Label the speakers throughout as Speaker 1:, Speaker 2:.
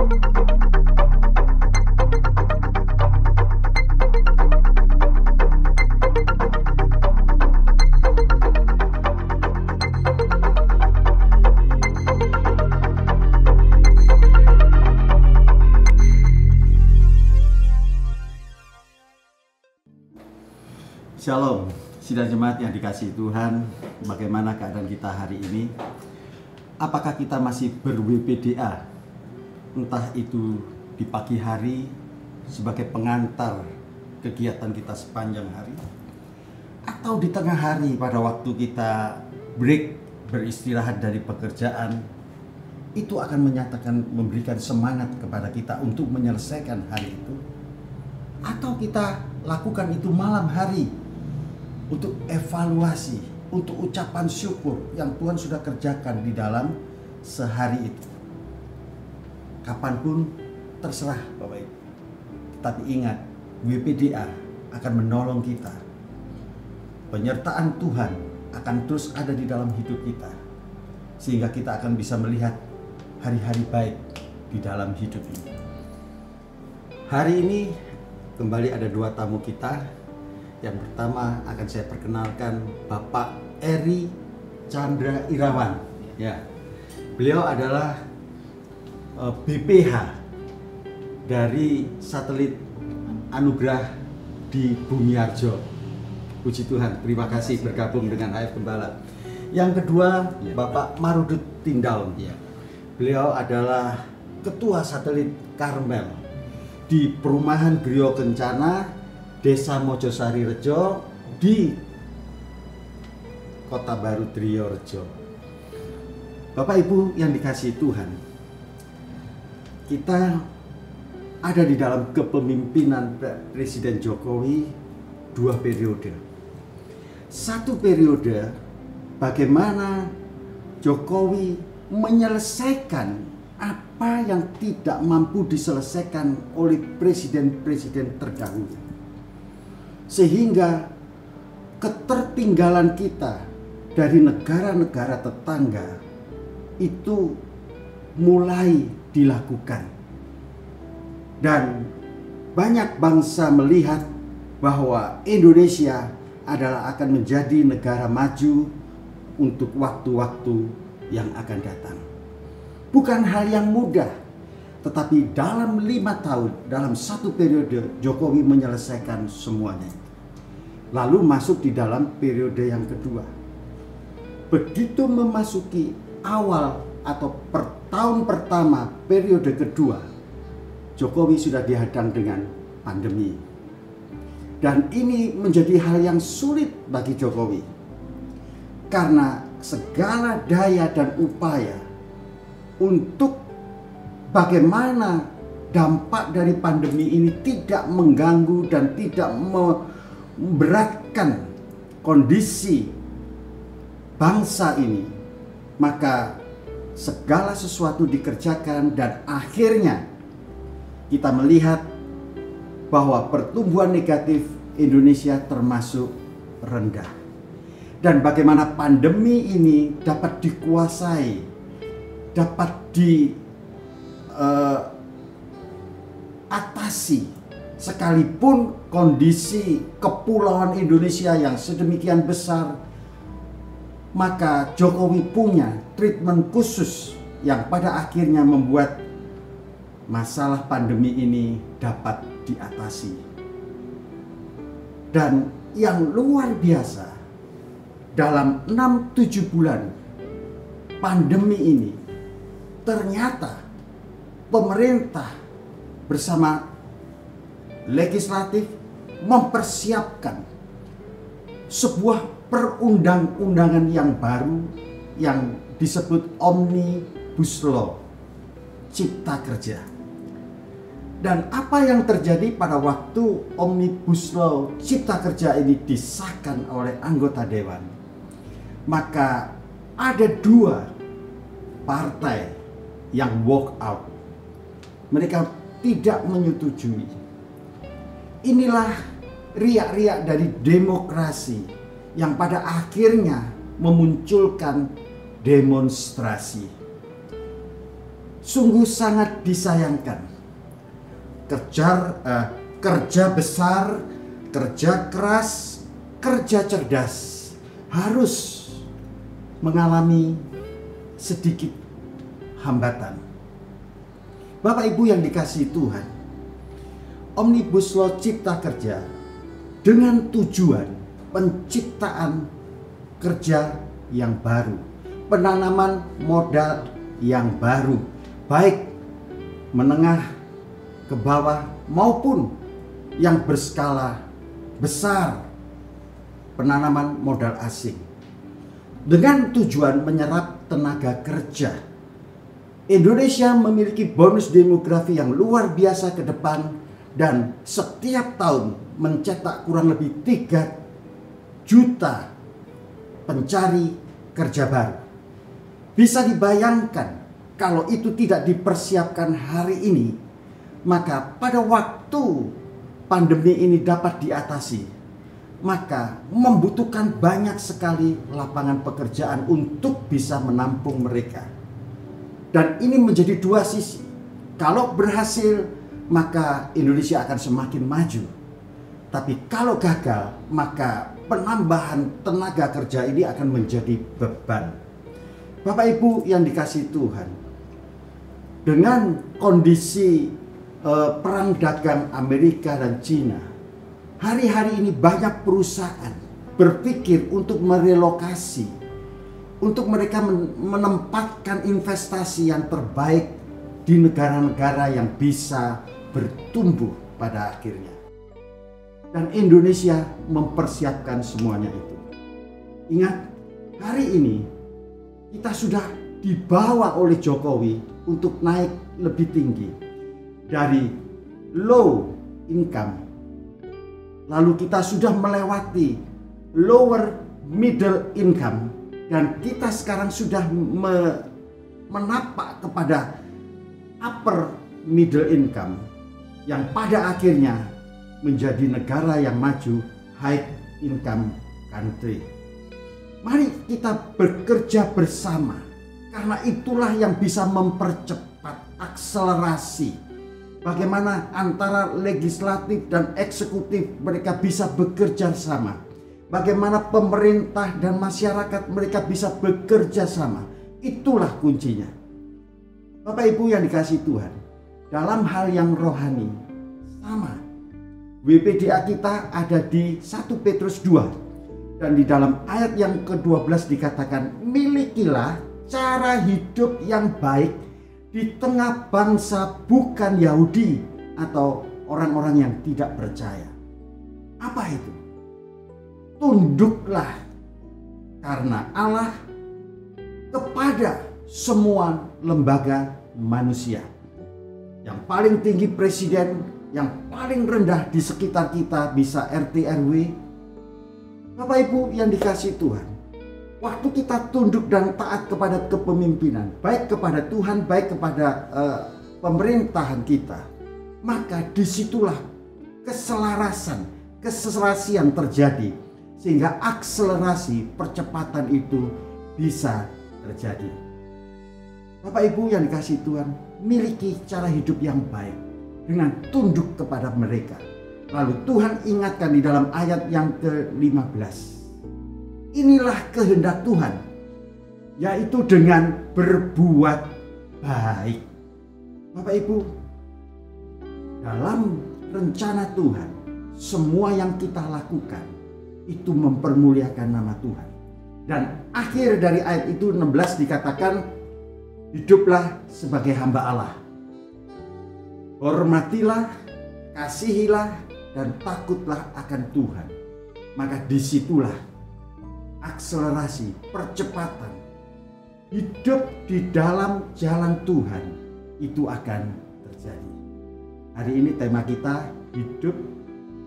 Speaker 1: Shalom, sidang jemaat yang dikasihi Tuhan. Bagaimana keadaan kita hari ini? Apakah kita masih ber-WPDA? Entah itu di pagi hari sebagai pengantar kegiatan kita sepanjang hari, atau di tengah hari pada waktu kita break beristirahat dari pekerjaan, itu akan memberikan semangat kepada kita untuk menyelesaikan hari itu. Atau kita lakukan itu malam hari untuk evaluasi, untuk ucapan syukur yang Tuhan sudah kerjakan di dalam sehari itu. Kapanpun terserah Bapak Ibu. Tapi ingat, WPDA akan menolong kita. Penyertaan Tuhan akan terus ada di dalam hidup kita, sehingga kita akan bisa melihat hari-hari baik di dalam hidup ini. Hari ini kembali ada dua tamu kita. Yang pertama akan saya perkenalkan Bapak Eri Chandra Irawan. Ya, beliau adalah BPH dari satelit Anugerah di Bumiarjo. Puji Tuhan, terima kasih bergabung dengan AF Gembala. Yang kedua, Bapak Marudut Tindaun. Beliau adalah Ketua Satelit Karmel di Perumahan Griyo Kencana, Desa Mojosari Rejo di Kota Baru Triorejo. Bapak Ibu yang dikasihi Tuhan, kita ada di dalam kepemimpinan Presiden Jokowi 2 periode. Satu periode bagaimana Jokowi menyelesaikan apa yang tidak mampu diselesaikan oleh presiden-presiden terdahulu. Sehingga ketertinggalan kita dari negara-negara tetangga itu mulai dilakukan. Dan banyak bangsa melihat bahwa Indonesia adalah akan menjadi negara maju untuk waktu-waktu yang akan datang. Bukan hal yang mudah, tetapi dalam 5 tahun, dalam satu periode, Jokowi menyelesaikan semuanya. Lalu masuk di dalam periode yang kedua. Begitu memasuki awal atau tahun pertama periode kedua, Jokowi sudah dihadang dengan pandemi. Dan ini menjadi hal yang sulit bagi Jokowi. Karena segala daya dan upaya untuk bagaimana dampak dari pandemi ini tidak mengganggu dan tidak memberatkan kondisi bangsa ini, maka segala sesuatu dikerjakan dan akhirnya kita melihat bahwa pertumbuhan negatif Indonesia termasuk rendah. Dan bagaimana pandemi ini dapat dikuasai, dapat atasi, sekalipun kondisi kepulauan Indonesia yang sedemikian besar, maka Jokowi punya treatment khusus yang pada akhirnya membuat masalah pandemi ini dapat diatasi. Dan yang luar biasa, dalam 6-7 bulan pandemi ini, ternyata pemerintah bersama legislatif mempersiapkan sebuah perundang-undangan yang baru yang disebut Omnibus Law, Cipta Kerja. Dan apa yang terjadi pada waktu Omnibus Law Cipta Kerja ini disahkan oleh anggota dewan? Maka ada 2 partai yang walk out. Mereka tidak menyetujui. Inilah riak-riak dari demokrasi yang pada akhirnya memunculkan demonstrasi. sungguh sangat disayangkan. Kerja besar, kerja keras, kerja cerdas harus mengalami sedikit hambatan. Bapak Ibu yang dikasihi Tuhan, Omnibus Law Cipta Kerja dengan tujuan penciptaan kerja yang baru, penanaman modal yang baru, baik menengah ke bawah maupun yang berskala besar, penanaman modal asing, dengan tujuan menyerap tenaga kerja. Indonesia memiliki bonus demografi yang luar biasa ke depan dan setiap tahun mencetak kurang lebih 3 juta pencari kerja baru. Bisa dibayangkan kalau itu tidak dipersiapkan hari ini, maka pada waktu pandemi ini dapat diatasi, maka membutuhkan banyak sekali lapangan pekerjaan untuk bisa menampung mereka. Dan ini menjadi dua sisi. Kalau berhasil, maka Indonesia akan semakin maju. Tapi kalau gagal, maka penambahan tenaga kerja ini akan menjadi beban. Bapak Ibu yang dikasihi Tuhan, dengan kondisi perang dagang Amerika dan Cina, hari-hari ini banyak perusahaan berpikir untuk merelokasi, untuk mereka menempatkan investasi yang terbaik di negara-negara yang bisa bertumbuh pada akhirnya. Dan Indonesia mempersiapkan semuanya itu. Ingat, hari ini kita sudah dibawa oleh Jokowi untuk naik lebih tinggi dari low income. Lalu kita sudah melewati lower middle income. Dan kita sekarang sudah menapak kepada upper middle income, yang pada akhirnya menjadi negara yang maju, high income country. Mari kita bekerja bersama, karena itulah yang bisa mempercepat akselerasi bagaimana antara legislatif dan eksekutif mereka bisa bekerja sama. Bagaimana pemerintah dan masyarakat mereka bisa bekerja sama. Itulah kuncinya. Bapak Ibu yang dikasihi Tuhan, dalam hal yang rohani sama. WPDA kita ada di 1 Petrus 2. Dan di dalam ayat yang ke-12 dikatakan, milikilah cara hidup yang baik di tengah bangsa bukan Yahudi atau orang-orang yang tidak percaya. Apa itu? Tunduklah karena Allah kepada semua lembaga manusia. Yang paling tinggi presiden, yang paling rendah di sekitar kita bisa RT RW. Bapak Ibu yang dikasihi Tuhan, waktu kita tunduk dan taat kepada kepemimpinan, baik kepada Tuhan, baik kepada pemerintahan kita, maka disitulah keselarasan terjadi. Sehingga akselerasi percepatan itu bisa terjadi. Bapak Ibu yang dikasihi Tuhan, miliki cara hidup yang baik dengan tunduk kepada mereka. Lalu Tuhan ingatkan di dalam ayat yang ke-15. Inilah kehendak Tuhan, yaitu dengan berbuat baik. Bapak Ibu, dalam rencana Tuhan, semua yang kita lakukan itu mempermuliakan nama Tuhan. Dan akhir dari ayat itu 16 dikatakan, hiduplah sebagai hamba Allah. Hormatilah, kasihilah, dan takutlah akan Tuhan. Maka disitulah akselerasi, percepatan, hidup di dalam jalan Tuhan itu akan terjadi. Hari ini tema kita, hidup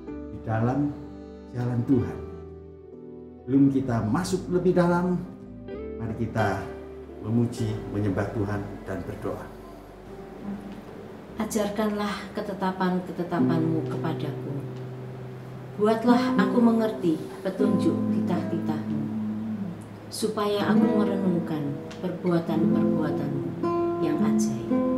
Speaker 1: di dalam jalan Tuhan. Belum kita masuk lebih dalam, mari kita memuji, menyembah Tuhan dan berdoa.
Speaker 2: Ajarkanlah ketetapan-ketetapan-Mu kepadaku. Buatlah aku mengerti petunjuk titah-titah-Mu, supaya aku merenungkan perbuatan-perbuatan-Mu yang ajaib.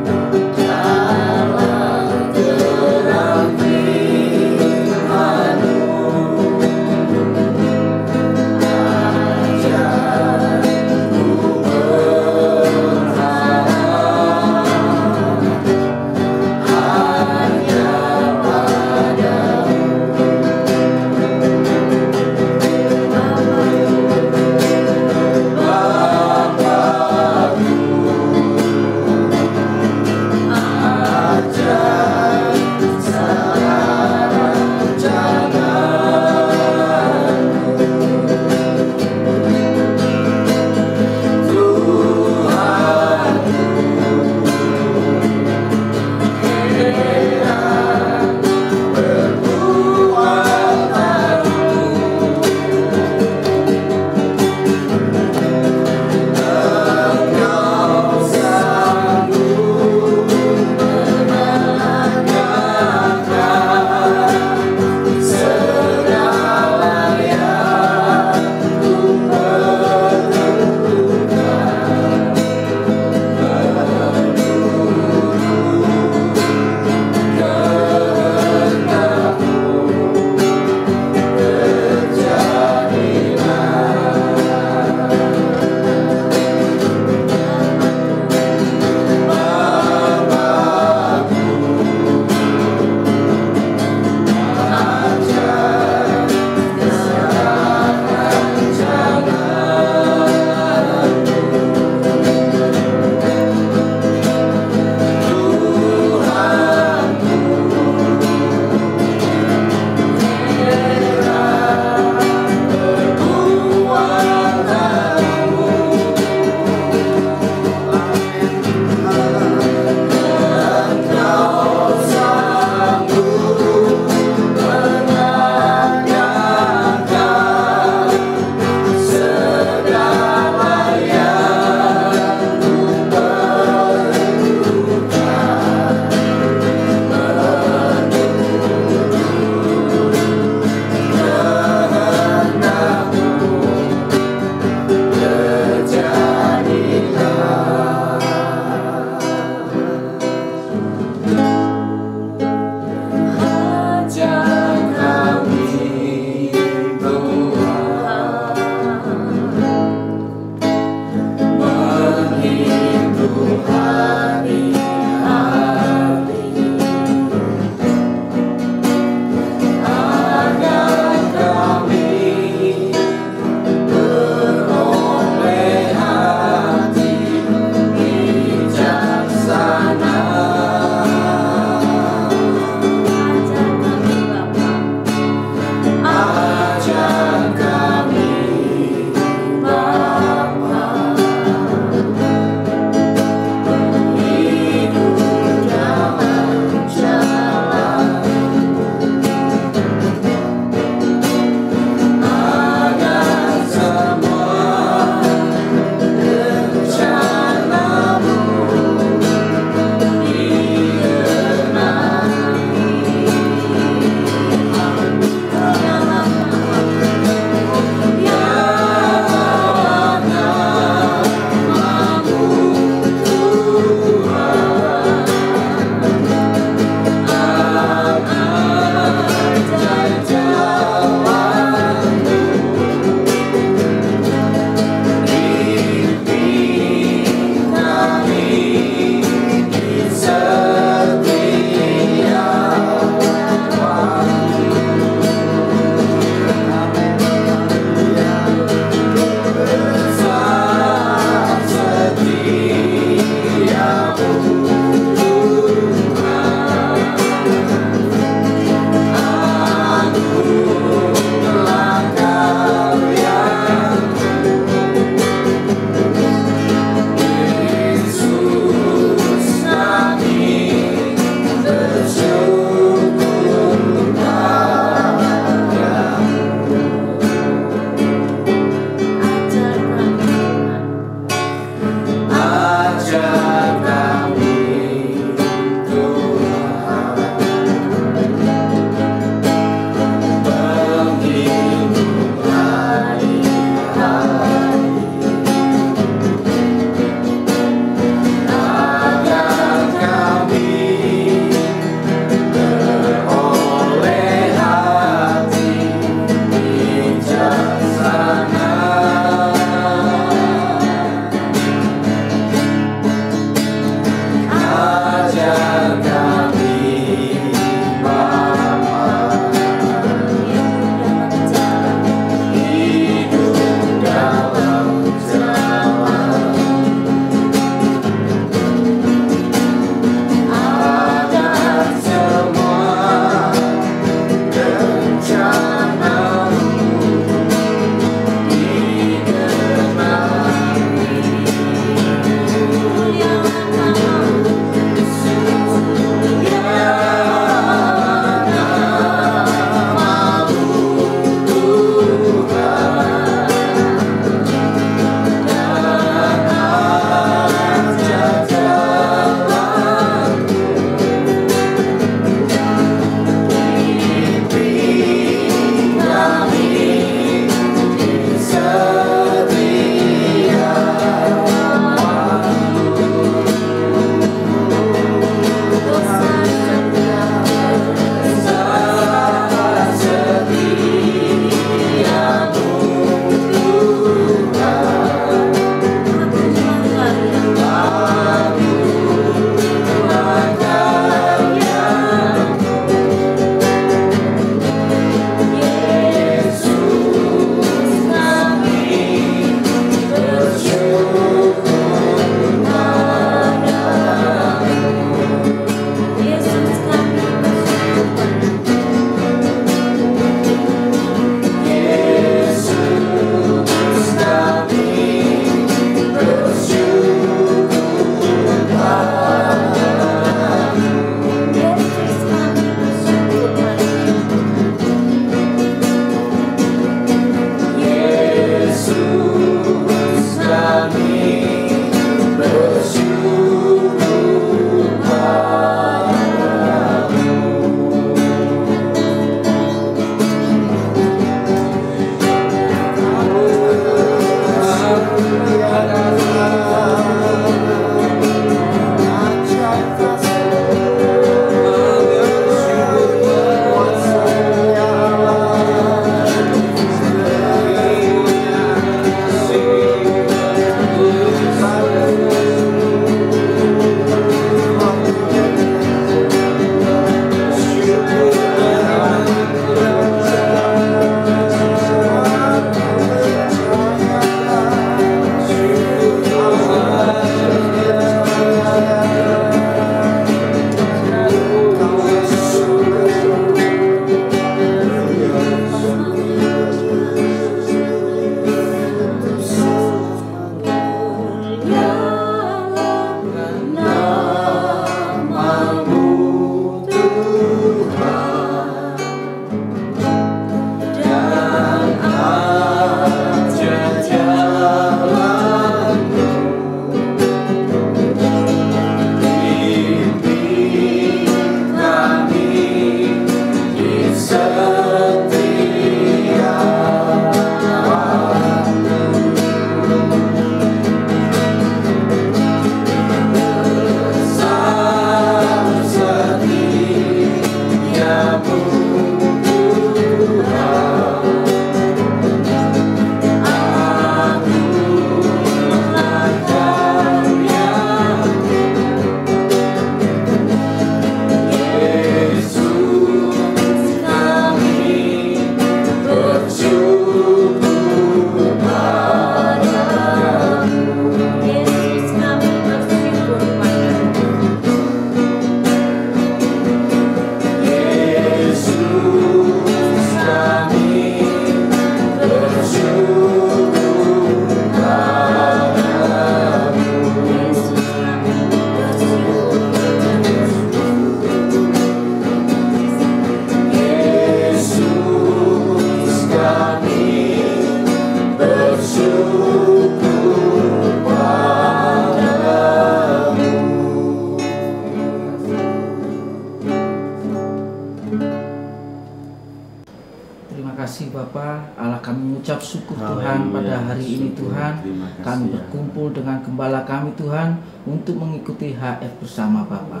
Speaker 3: kasih Bapa Allah, kami mengucap syukur Tuhan pada hari ini Tuhan. Kami berkumpul dengan gembala kami Tuhan untuk mengikuti HF bersama Bapa.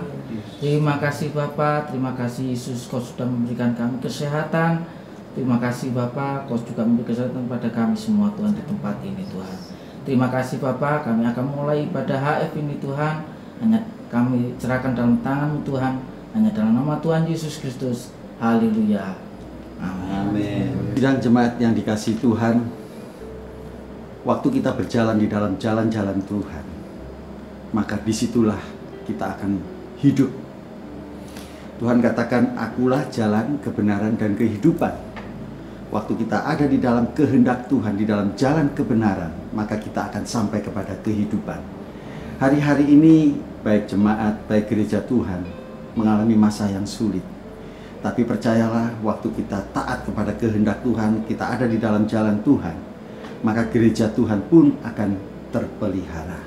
Speaker 3: Terima kasih Bapa, terima kasih Yesus, Kau sudah memberikan kami kesehatan. Terima kasih Bapa, Kau juga memberi kesehatan pada kami semua Tuhan di tempat ini Tuhan. Terima kasih Bapa, kami akan mulai ibadah HF ini Tuhan. Hanya kami serahkan dalam tangan-Mu Tuhan, hanya dalam nama Tuhan Yesus Kristus. Haleluya.
Speaker 1: Amin. Dan jemaat yang dikasihi Tuhan, waktu kita berjalan di dalam jalan-jalan Tuhan, maka disitulah kita akan hidup. Tuhan katakan, akulah jalan, kebenaran, dan kehidupan. Waktu kita ada di dalam kehendak Tuhan, di dalam jalan kebenaran, maka kita akan sampai kepada kehidupan. Hari-hari ini, baik jemaat, baik gereja Tuhan, mengalami masa yang sulit. Tapi percayalah, waktu kita taat kepada kehendak Tuhan, kita ada di dalam jalan Tuhan, maka gereja Tuhan pun akan terpelihara.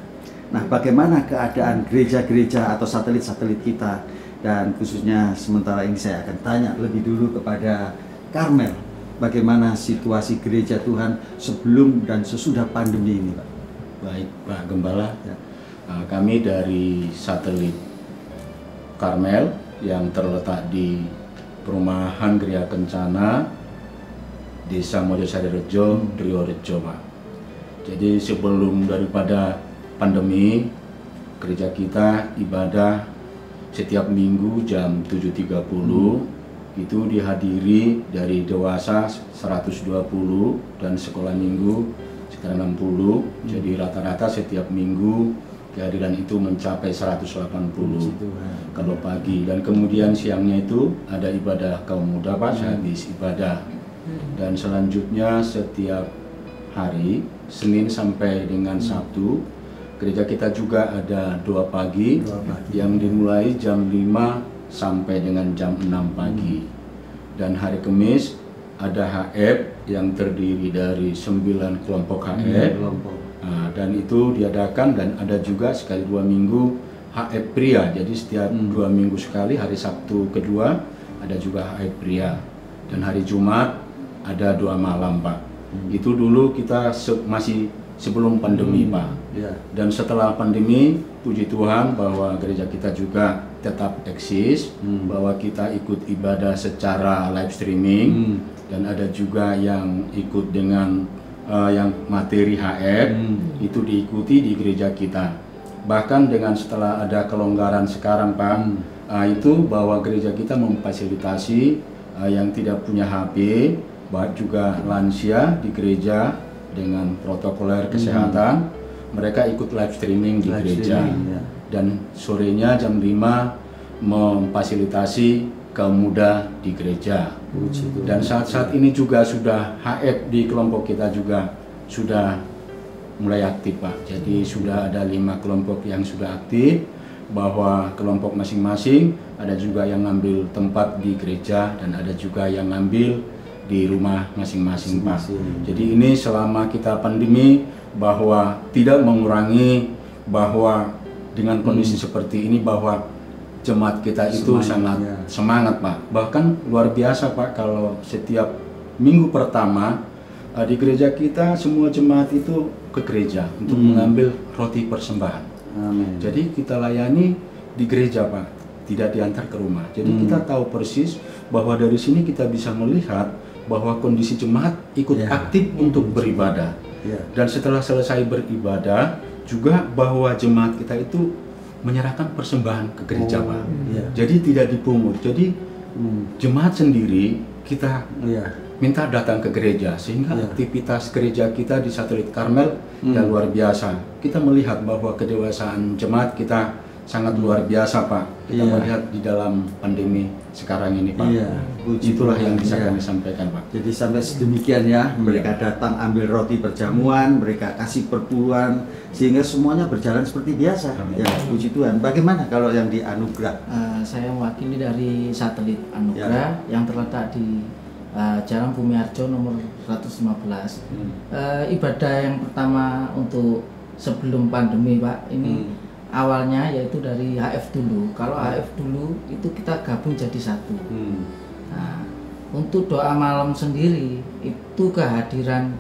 Speaker 1: Nah, bagaimana keadaan gereja-gereja atau satelit-satelit kita? Dan khususnya sementara ini saya akan tanya lebih dulu kepada Karmel, bagaimana situasi gereja Tuhan sebelum dan sesudah pandemi ini, Pak?
Speaker 4: Baik, Pak Gembala. Ya. Kami dari satelit Karmel yang terletak di Perumahan Gria Kencana, Desa Mojosari Rejo, Driorejo, Pak. Jadi sebelum daripada pandemi, gereja kita ibadah setiap minggu jam 7.30. Itu dihadiri dari dewasa 120 dan sekolah minggu sekitar 60. Jadi rata-rata setiap minggu kehadiran itu mencapai 180 kalau pagi, dan kemudian siangnya itu ada ibadah kaum muda, Pak, habis ibadah. Dan selanjutnya setiap hari Senin sampai dengan Sabtu gereja kita juga ada doa pagi yang dimulai jam 5 sampai dengan jam 6 pagi. Dan hari Kamis ada HF yang terdiri dari 9 kelompok HF. Dan itu diadakan, dan ada juga sekali 2 minggu HF pria. Jadi setiap 2 minggu sekali, hari Sabtu kedua ada juga HF pria. Dan hari Jumat ada 2 malam, Pak. Itu dulu kita masih sebelum pandemi, Pak. Dan setelah pandemi, puji Tuhan bahwa gereja kita juga tetap eksis, bahwa kita ikut ibadah secara live streaming, dan ada juga yang ikut dengan yang materi HF itu diikuti di gereja kita. Bahkan dengan setelah ada kelonggaran sekarang, Pak, itu bahwa gereja kita memfasilitasi yang tidak punya HP, bahkan juga lansia di gereja dengan protokoler kesehatan, mereka ikut live streaming di gereja. Dan sorenya jam 5 memfasilitasi kaum muda di gereja. Dan saat-saat ini juga sudah HF di kelompok kita juga sudah mulai aktif, Pak. Jadi sudah ada 5 kelompok yang sudah aktif, bahwa kelompok masing-masing ada juga yang ngambil tempat di gereja dan ada juga yang ngambil di rumah masing-masing, Pak. Jadi ini selama kita pandemi, bahwa tidak mengurangi bahwa dengan kondisi seperti ini bahwa jemaat kita itu sangat semangat, Pak. Bahkan luar biasa, Pak, kalau setiap minggu pertama di gereja kita semua jemaat itu ke gereja untuk mengambil roti persembahan.
Speaker 1: Amin.
Speaker 4: Jadi kita layani di gereja, Pak, tidak diantar ke rumah. Jadi kita tahu persis bahwa dari sini kita bisa melihat bahwa kondisi jemaat ikut aktif untuk beribadah. Dan setelah selesai beribadah juga bahwa jemaat kita itu menyerahkan persembahan ke gereja, Pak. Jadi tidak dipungut. Jadi jemaat sendiri kita minta datang ke gereja, sehingga aktivitas gereja kita di Satelit Karmel ya luar biasa. Kita melihat bahwa kedewasaan jemaat kita sangat luar biasa, Pak. Kita melihat di dalam pandemi sekarang ini, Pak. Itulah yang bisa kami sampaikan, Pak.
Speaker 1: Jadi sampai sedemikian ya, mereka datang ambil roti perjamuan, mereka kasih perpuluhan, sehingga semuanya berjalan seperti biasa. Ya, puji Tuhan. Bagaimana kalau yang di Anugerah?
Speaker 3: Saya mewakili dari Satelit Anugerah yang terletak di Jalan Bumi Harjo nomor 115. Ibadah yang pertama untuk sebelum pandemi, Pak, ini awalnya yaitu dari HF dulu. Kalau HF dulu itu kita gabung jadi satu. Nah, Untuk doa malam sendiri itu kehadiran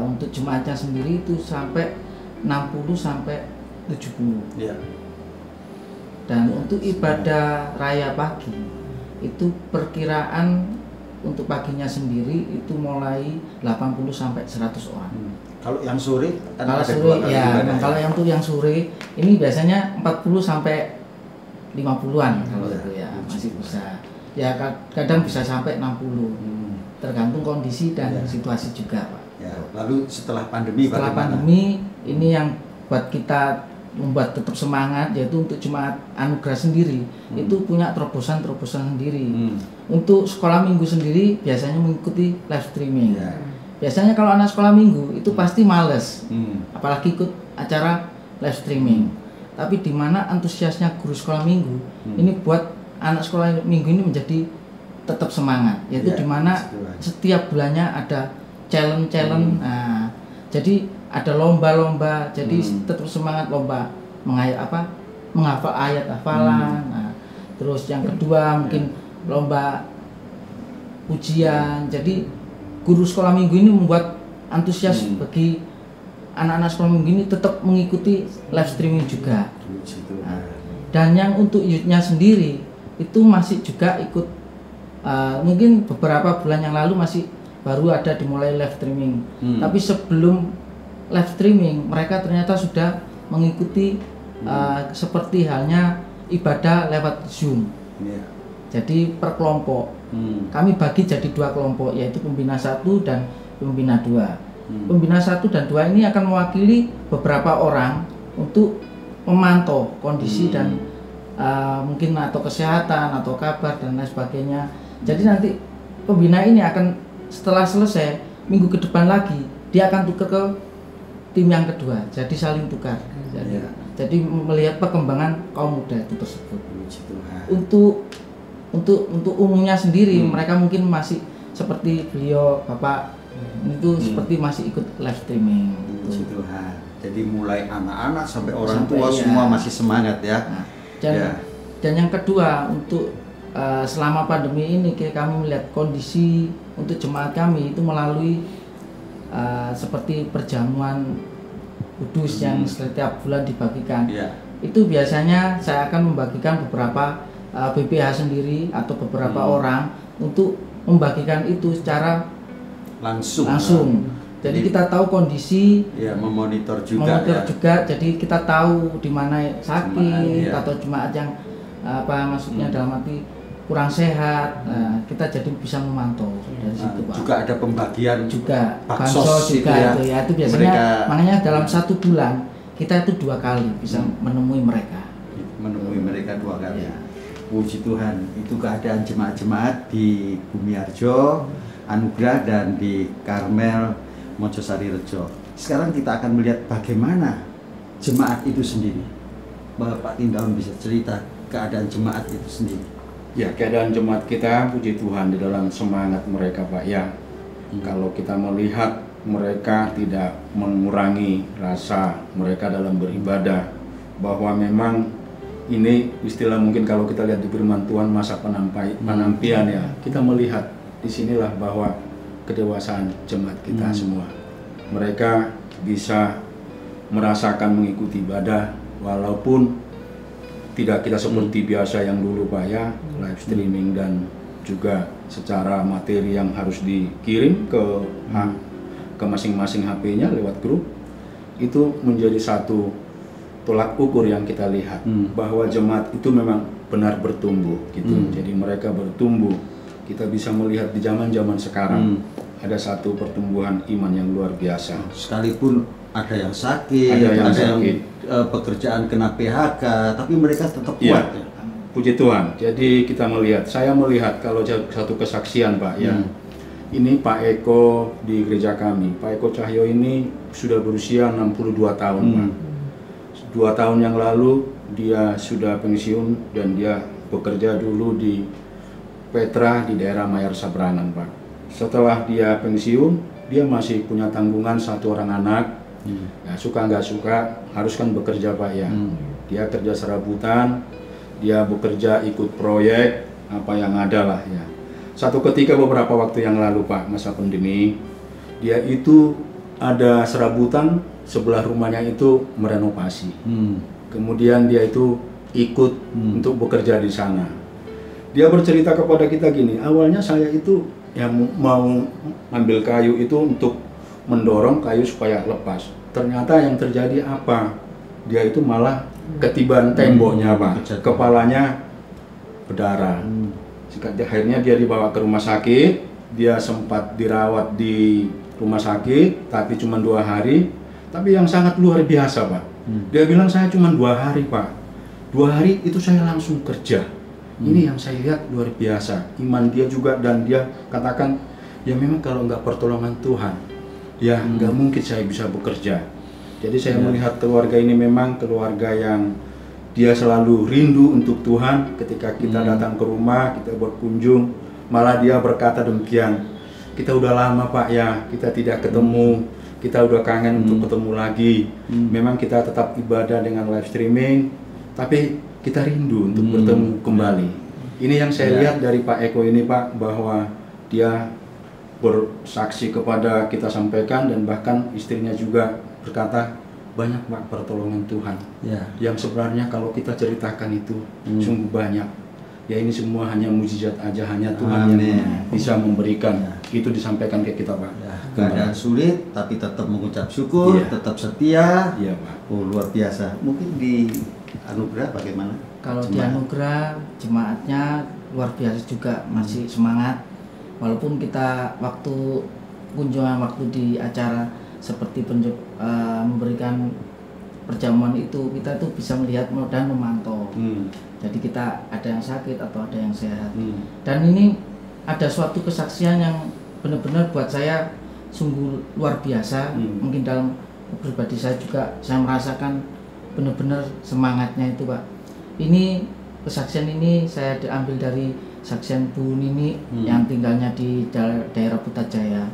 Speaker 3: untuk jemaatnya sendiri itu sampai 60 sampai 70.
Speaker 1: Ya.
Speaker 3: Dan untuk ibadah raya pagi itu perkiraan untuk paginya sendiri itu mulai 80 sampai 100 orang.
Speaker 1: Kalau yang sore kan
Speaker 3: Kalau
Speaker 1: ada
Speaker 3: sore
Speaker 1: 2 kali
Speaker 3: ya,
Speaker 1: ibadah.
Speaker 3: kalau yang tuh yang sore ini biasanya 40 sampai 50-an kalau
Speaker 1: Ya,
Speaker 3: itu ya masih bisa. Ya kadang bisa sampai 60. Tergantung kondisi dan
Speaker 1: Ya.
Speaker 3: situasi juga, Pak.
Speaker 1: Ya, lalu setelah pandemi
Speaker 3: Setelah
Speaker 1: bagaimana?
Speaker 3: pandemi ini yang buat kita membuat tetap semangat yaitu untuk jemaat anugerah sendiri itu punya terobosan-terobosan sendiri. Untuk sekolah minggu sendiri biasanya mengikuti live streaming.
Speaker 1: Ya.
Speaker 3: Biasanya kalau anak sekolah minggu itu pasti males, apalagi ikut acara live streaming. Tapi di mana antusiasnya guru sekolah minggu ini buat anak sekolah minggu ini menjadi tetap semangat, yaitu
Speaker 1: Ya,
Speaker 3: di mana
Speaker 1: setuju.
Speaker 3: setiap bulannya ada challenge. Nah, jadi ada lomba-lomba, jadi tetap semangat lomba menghafal ayat hafalan. Nah, terus yang kedua mungkin lomba ujian. Jadi guru sekolah minggu ini membuat antusias bagi anak-anak sekolah minggu ini tetap mengikuti live streaming juga.
Speaker 1: Puji Tuhan.
Speaker 3: Nah, dan yang untuk youth-nya sendiri itu masih juga ikut, mungkin beberapa bulan yang lalu masih baru ada dimulai live streaming. Tapi sebelum live streaming mereka ternyata sudah mengikuti seperti halnya ibadah lewat Zoom.
Speaker 1: Ya.
Speaker 3: Jadi per kelompok. Kami bagi jadi 2 kelompok, yaitu pembina 1 dan pembina 2. Pembina 1 dan 2 ini akan mewakili beberapa orang untuk memantau kondisi dan mungkin atau kesehatan atau kabar dan lain sebagainya. Jadi nanti pembina ini akan setelah selesai minggu ke depan lagi dia akan tukar ke tim yang kedua. Jadi saling tukar. Jadi melihat perkembangan kaum muda itu tersebut.
Speaker 1: Puji Tuhan.
Speaker 3: Untuk umumnya sendiri mereka mungkin masih seperti beliau Bapak itu seperti masih ikut live streaming.
Speaker 1: Puji Tuhan. Jadi mulai anak-anak sampai orang
Speaker 3: Sampai,
Speaker 1: tua
Speaker 3: ya.
Speaker 1: semua masih semangat ya.
Speaker 3: Nah,
Speaker 1: Ya.
Speaker 3: dan yang kedua untuk selama pandemi ini kami melihat kondisi untuk jemaat kami itu melalui seperti perjamuan kudus yang setiap bulan dibagikan.
Speaker 1: Ya.
Speaker 3: Itu biasanya saya akan membagikan beberapa BPH sendiri atau beberapa orang untuk membagikan itu secara langsung. Jadi kita tahu kondisi,
Speaker 1: ya memonitor juga
Speaker 3: jadi kita tahu di mana sakit
Speaker 1: Jemaat, ya.
Speaker 3: atau jemaat yang maksudnya dalam arti kurang sehat. Nah, kita jadi bisa memantau dari situ, Pak.
Speaker 1: Juga ada pembagian
Speaker 3: Juga
Speaker 1: baksos
Speaker 3: bansos juga
Speaker 1: gitu ya.
Speaker 3: itu biasanya
Speaker 1: Mereka-
Speaker 3: makanya dalam 1 bulan kita itu 2 kali bisa menemui mereka.
Speaker 1: menemui mereka 2 kali.
Speaker 3: Ya.
Speaker 1: Puji Tuhan, itu keadaan jemaat-jemaat di Bumiarjo, Anugerah dan di Karmel Mojosari Rejo. Sekarang kita akan melihat bagaimana jemaat itu sendiri. Bapak Tindaun bisa cerita keadaan jemaat itu sendiri.
Speaker 4: Ya, keadaan jemaat kita, puji Tuhan, di dalam semangat mereka, Pak. Ya, kalau kita melihat mereka tidak mengurangi rasa mereka dalam beribadah, bahwa memang ini istilah mungkin kalau kita lihat di firman Tuhan masa penampian ya, kita melihat disinilah bahwa kedewasaan jemaat kita semua. Mereka bisa merasakan mengikuti ibadah walaupun tidak kita seperti biasa yang dulu, Pak, ya, live streaming dan juga secara materi yang harus dikirim ke masing-masing HP-nya lewat grup. Itu menjadi satu tolak ukur yang kita lihat bahwa jemaat itu memang benar bertumbuh gitu. Jadi mereka bertumbuh. Kita bisa melihat di zaman-zaman sekarang ada satu pertumbuhan iman yang luar biasa.
Speaker 1: Sekalipun ada yang sakit,
Speaker 4: Ada yang
Speaker 1: yang
Speaker 4: sakit.
Speaker 1: pekerjaan kena PHK, tapi mereka tetap kuat.
Speaker 4: Ya, puji Tuhan. Jadi kita saya melihat kalau satu kesaksian, Pak, ya. Ini Pak Eko di gereja kami. Pak Eko Cahyo ini sudah berusia 62 tahun, Pak. 2 tahun yang lalu dia sudah pensiun dan dia bekerja dulu di Petra di daerah Mayar Sabrangan, Pak. Setelah dia pensiun, dia masih punya tanggungan 1 orang anak. Ya, suka nggak suka harus kan bekerja, Pak, ya. Dia kerja serabutan, dia bekerja ikut proyek apa yang ada lah, ya. Satu ketika beberapa waktu yang lalu Pak, masa pandemi, dia itu ada serabutan sebelah rumahnya itu merenovasi. Kemudian dia itu ikut untuk bekerja di sana. Dia bercerita kepada kita gini, awalnya saya itu yang mau ambil kayu itu untuk mendorong kayu supaya lepas. Ternyata yang terjadi apa? Dia itu malah ketiban temboknya Pak, kepalanya berdarah. Akhirnya dia dibawa ke rumah sakit, dia sempat dirawat di rumah sakit, tapi cuma 2 hari. Tapi yang sangat luar biasa Pak, dia bilang saya cuma 2 hari Pak, 2 hari itu saya langsung kerja. Ini yang saya lihat luar biasa, iman dia juga, dan dia katakan, ya memang kalau nggak pertolongan Tuhan, ya nggak mungkin saya bisa bekerja. Jadi saya melihat keluarga ini memang keluarga yang dia selalu rindu untuk Tuhan. Ketika kita datang ke rumah, kita berkunjung, malah dia berkata demikian, kita udah lama Pak ya, kita tidak ketemu, kita udah kangen untuk ketemu lagi. Memang kita tetap ibadah dengan live streaming, tapi kita rindu untuk bertemu kembali. Ini yang saya lihat dari Pak Eko ini Pak, bahwa dia bersaksi kepada kita sampaikan, dan bahkan istrinya juga berkata, banyak Pak pertolongan Tuhan yang sebenarnya kalau kita ceritakan itu sungguh banyak. Ya ini semua hanya mujizat aja, hanya Tuhan yang bisa memberikan. Itu disampaikan ke kita Pak.
Speaker 1: Keadaan sulit tapi tetap mengucap syukur, tetap setia.
Speaker 4: Iya Pak.
Speaker 1: Oh, luar biasa. Mungkin di anugerah bagaimana?
Speaker 3: Kalau di anugerah jemaatnya luar biasa juga, masih semangat. Walaupun kita kunjungan waktu di acara seperti memberikan perjamuan itu, kita tuh bisa melihat dan memantau. Jadi kita ada yang sakit atau ada yang sehat. Dan ini ada suatu kesaksian yang benar-benar buat saya sungguh luar biasa. Mungkin dalam pribadi saya juga, saya merasakan benar-benar semangatnya itu Pak. Ini kesaksian ini saya diambil dari saksian Bu Nini yang tinggalnya di daerah Putrajaya.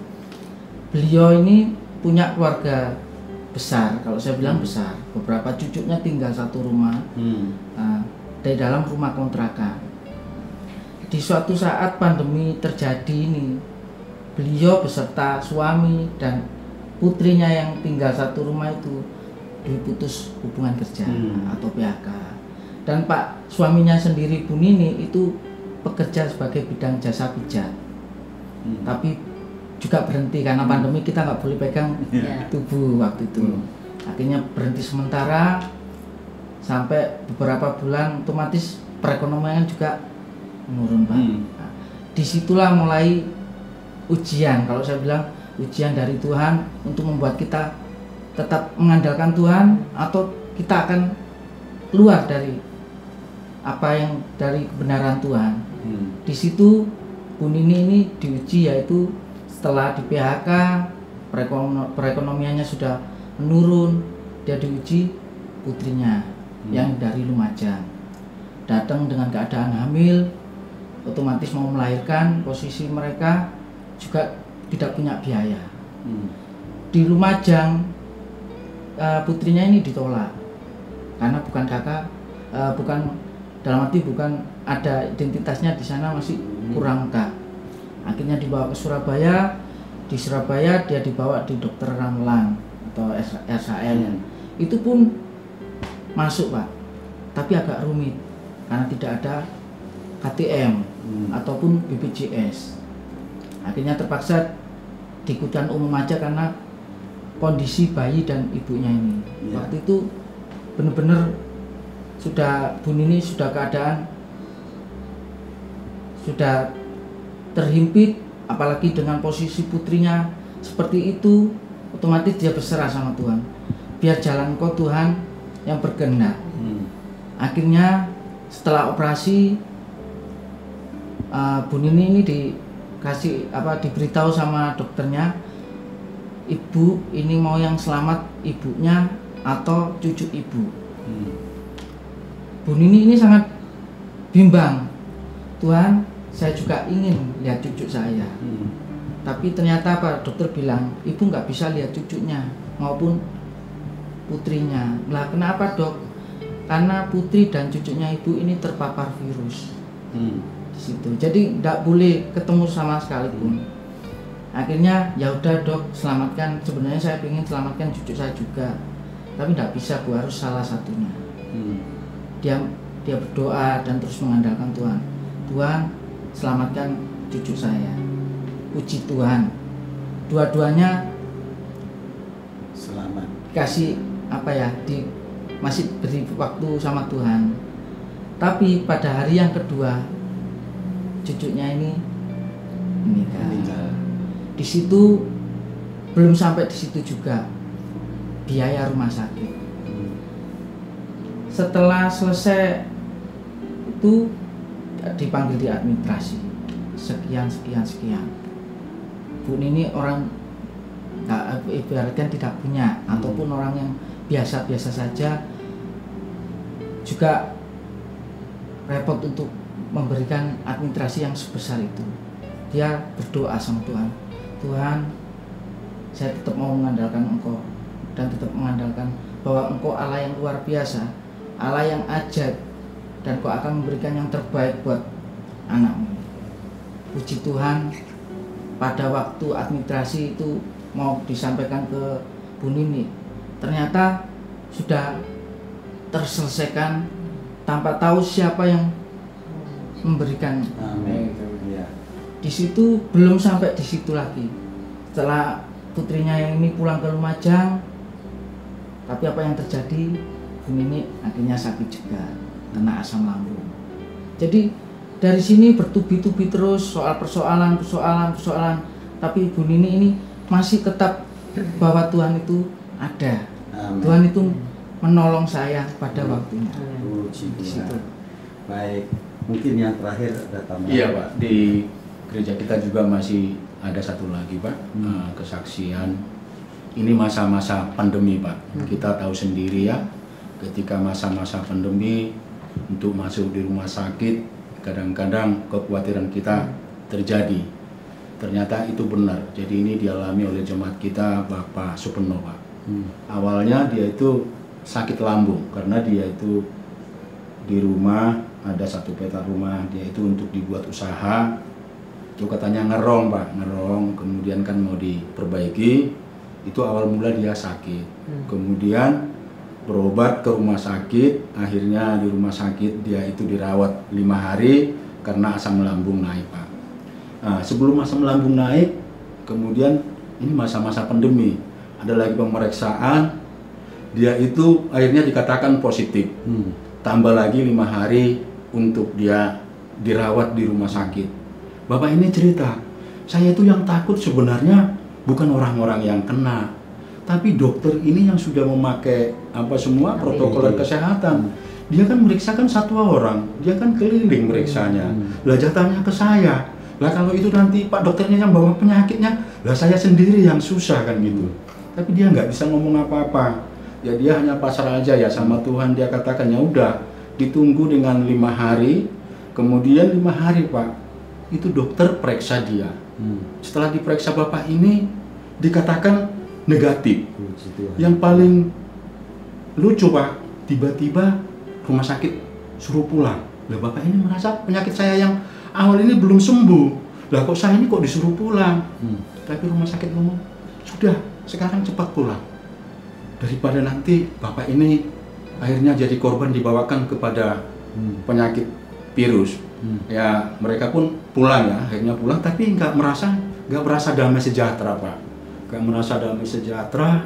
Speaker 3: Beliau ini punya keluarga besar, kalau saya bilang besar. Beberapa cucunya tinggal satu rumah, di dalam rumah kontrakan. Di suatu saat pandemi terjadi ini, beliau beserta suami dan putrinya yang tinggal satu rumah itu diputus hubungan kerja atau PHK. Dan Pak suaminya sendiri Bu Nini itu bekerja sebagai bidang jasa pijat, tapi juga berhenti karena pandemi, kita nggak boleh pegang tubuh waktu itu. Akhirnya berhenti sementara sampai beberapa bulan, otomatis perekonomian juga menurun Pak. Nah, disitulah mulai ujian, kalau saya bilang ujian dari Tuhan untuk membuat kita tetap mengandalkan Tuhan atau kita akan keluar dari apa yang dari kebenaran Tuhan. Di situ Bu Nini ini diuji, yaitu setelah di PHK perekonomiannya sudah menurun, dia diuji putrinya yang dari Lumajang datang dengan keadaan hamil, otomatis mau melahirkan, posisi mereka juga tidak punya biaya. Di Lumajang putrinya ini ditolak karena bukan kakak, bukan dalam arti bukan ada identitasnya di sana, masih kurang lengkap. Akhirnya dibawa ke Surabaya. Di Surabaya dia dibawa di Dokter Ramlan atau RSAL. Itu pun masuk Pak, tapi agak rumit karena tidak ada KTM ataupun BPJS. Akhirnya terpaksa di Kudan Umum aja karena kondisi bayi dan ibunya ini. Waktu itu benar-benar sudah Bu Nini sudah keadaan sudah terhimpit, apalagi dengan posisi putrinya seperti itu, otomatis dia berserah sama Tuhan. Biar jalan kau Tuhan yang berkehendak. Akhirnya setelah operasi, Bu Nini ini diberitahu sama dokternya, ibu ini mau yang selamat ibunya atau cucu ibu. Bu Nini ini sangat bimbang. Tuhan, saya juga ingin lihat cucu saya. Tapi ternyata Pak dokter bilang, ibu nggak bisa lihat cucunya maupun putrinya. Lah kenapa Dok? Karena putri dan cucunya ibu ini terpapar virus. di situ. Jadi tidak boleh ketemu sama sekalipun. Akhirnya ya udah dok, selamatkan. Sebenarnya saya ingin selamatkan cucu saya juga, tapi tidak bisa Bu, harus salah satunya. Dia berdoa dan terus mengandalkan Tuhan. Tuhan, selamatkan cucu saya. Puji Tuhan, dua-duanya
Speaker 1: Selamat.
Speaker 3: kasih masih beri waktu sama Tuhan. Tapi pada hari yang kedua cucunya ini meninggal. Di situ belum sampai di situ juga biaya rumah sakit. Setelah selesai itu dipanggil di administrasi, sekian. Bu ini orang ibaratkan tidak punya, ataupun orang yang biasa-biasa saja juga repot untuk memberikan administrasi yang sebesar itu. Dia berdoa sama Tuhan, Tuhan, saya tetap mau mengandalkan Engkau dan tetap mengandalkan bahwa Engkau Allah yang luar biasa, Allah yang ajaib, dan Kau akan memberikan yang terbaik buat anakmu. Puji Tuhan, pada waktu administrasi itu mau disampaikan ke Bu Nini, ternyata sudah terselesaikan tanpa tahu siapa yang memberikan.
Speaker 1: Amin.
Speaker 3: Di situ belum sampai di situ lagi. Setelah putrinya yang ini pulang ke Lumajang, tapi apa yang terjadi? Bu Nini akhirnya sakit juga, kena asam lambung. Jadi dari sini bertubi-tubi terus soal persoalan. Tapi Bu Nini ini masih tetap bahwa Tuhan itu ada.
Speaker 1: Amin.
Speaker 3: Tuhan itu menolong saya pada waktunya.
Speaker 1: Puji
Speaker 3: Di situ.
Speaker 1: Tuhan. Baik, mungkin yang terakhir ada tambahan.
Speaker 4: Iya Pak, di gereja kita juga masih ada satu lagi Pak, kesaksian. Ini masa-masa pandemi Pak. Kita tahu sendiri ya, ketika masa-masa pandemi untuk masuk di rumah sakit, kadang-kadang kekhawatiran kita terjadi. Ternyata itu benar. Jadi ini dialami oleh jemaat kita Bapak Supeno Pak. Awalnya dia itu sakit lambung karena dia itu di rumah ada satu peta rumah, dia itu untuk dibuat usaha. Itu katanya ngerong Pak, kemudian kan mau diperbaiki. Itu awal mula dia sakit. Kemudian berobat ke rumah sakit, akhirnya di rumah sakit dia itu dirawat 5 hari karena asam lambung naik Pak. Nah, sebelum asam lambung naik, kemudian ini masa-masa pandemi, ada lagi pemeriksaan, dia itu akhirnya dikatakan positif. Tambah lagi 5 hari untuk dia dirawat di rumah sakit. Bapak ini cerita, saya itu yang takut sebenarnya bukan orang-orang yang kena, tapi dokter ini yang sudah memakai semua protokol kesehatan. Dia kan meriksakan satu orang, dia kan keliling meriksanya. Lah jatahnya ke saya. Lah kalau itu nanti Pak dokternya yang bawa penyakitnya, lah saya sendiri yang susah kan gitu. Tapi dia nggak bisa ngomong apa-apa. Ya dia hanya pasrah aja ya sama Tuhan. Dia katakan ya udah ditunggu dengan 5 hari. Kemudian 5 hari Pak, itu dokter periksa dia. Setelah diperiksa Bapak ini dikatakan negatif. Yang paling lucu Pak, tiba-tiba rumah sakit suruh pulang. Lah Bapak ini merasa penyakit saya yang awal ini belum sembuh. Lah kok saya ini kok disuruh pulang? Tapi rumah sakit ngomong, sudah sekarang cepat pulang. Daripada nanti Bapak ini akhirnya jadi korban dibawakan kepada penyakit virus. Ya mereka pun pulang ya, akhirnya pulang tapi nggak merasa damai sejahtera Pak. Nggak merasa damai sejahtera.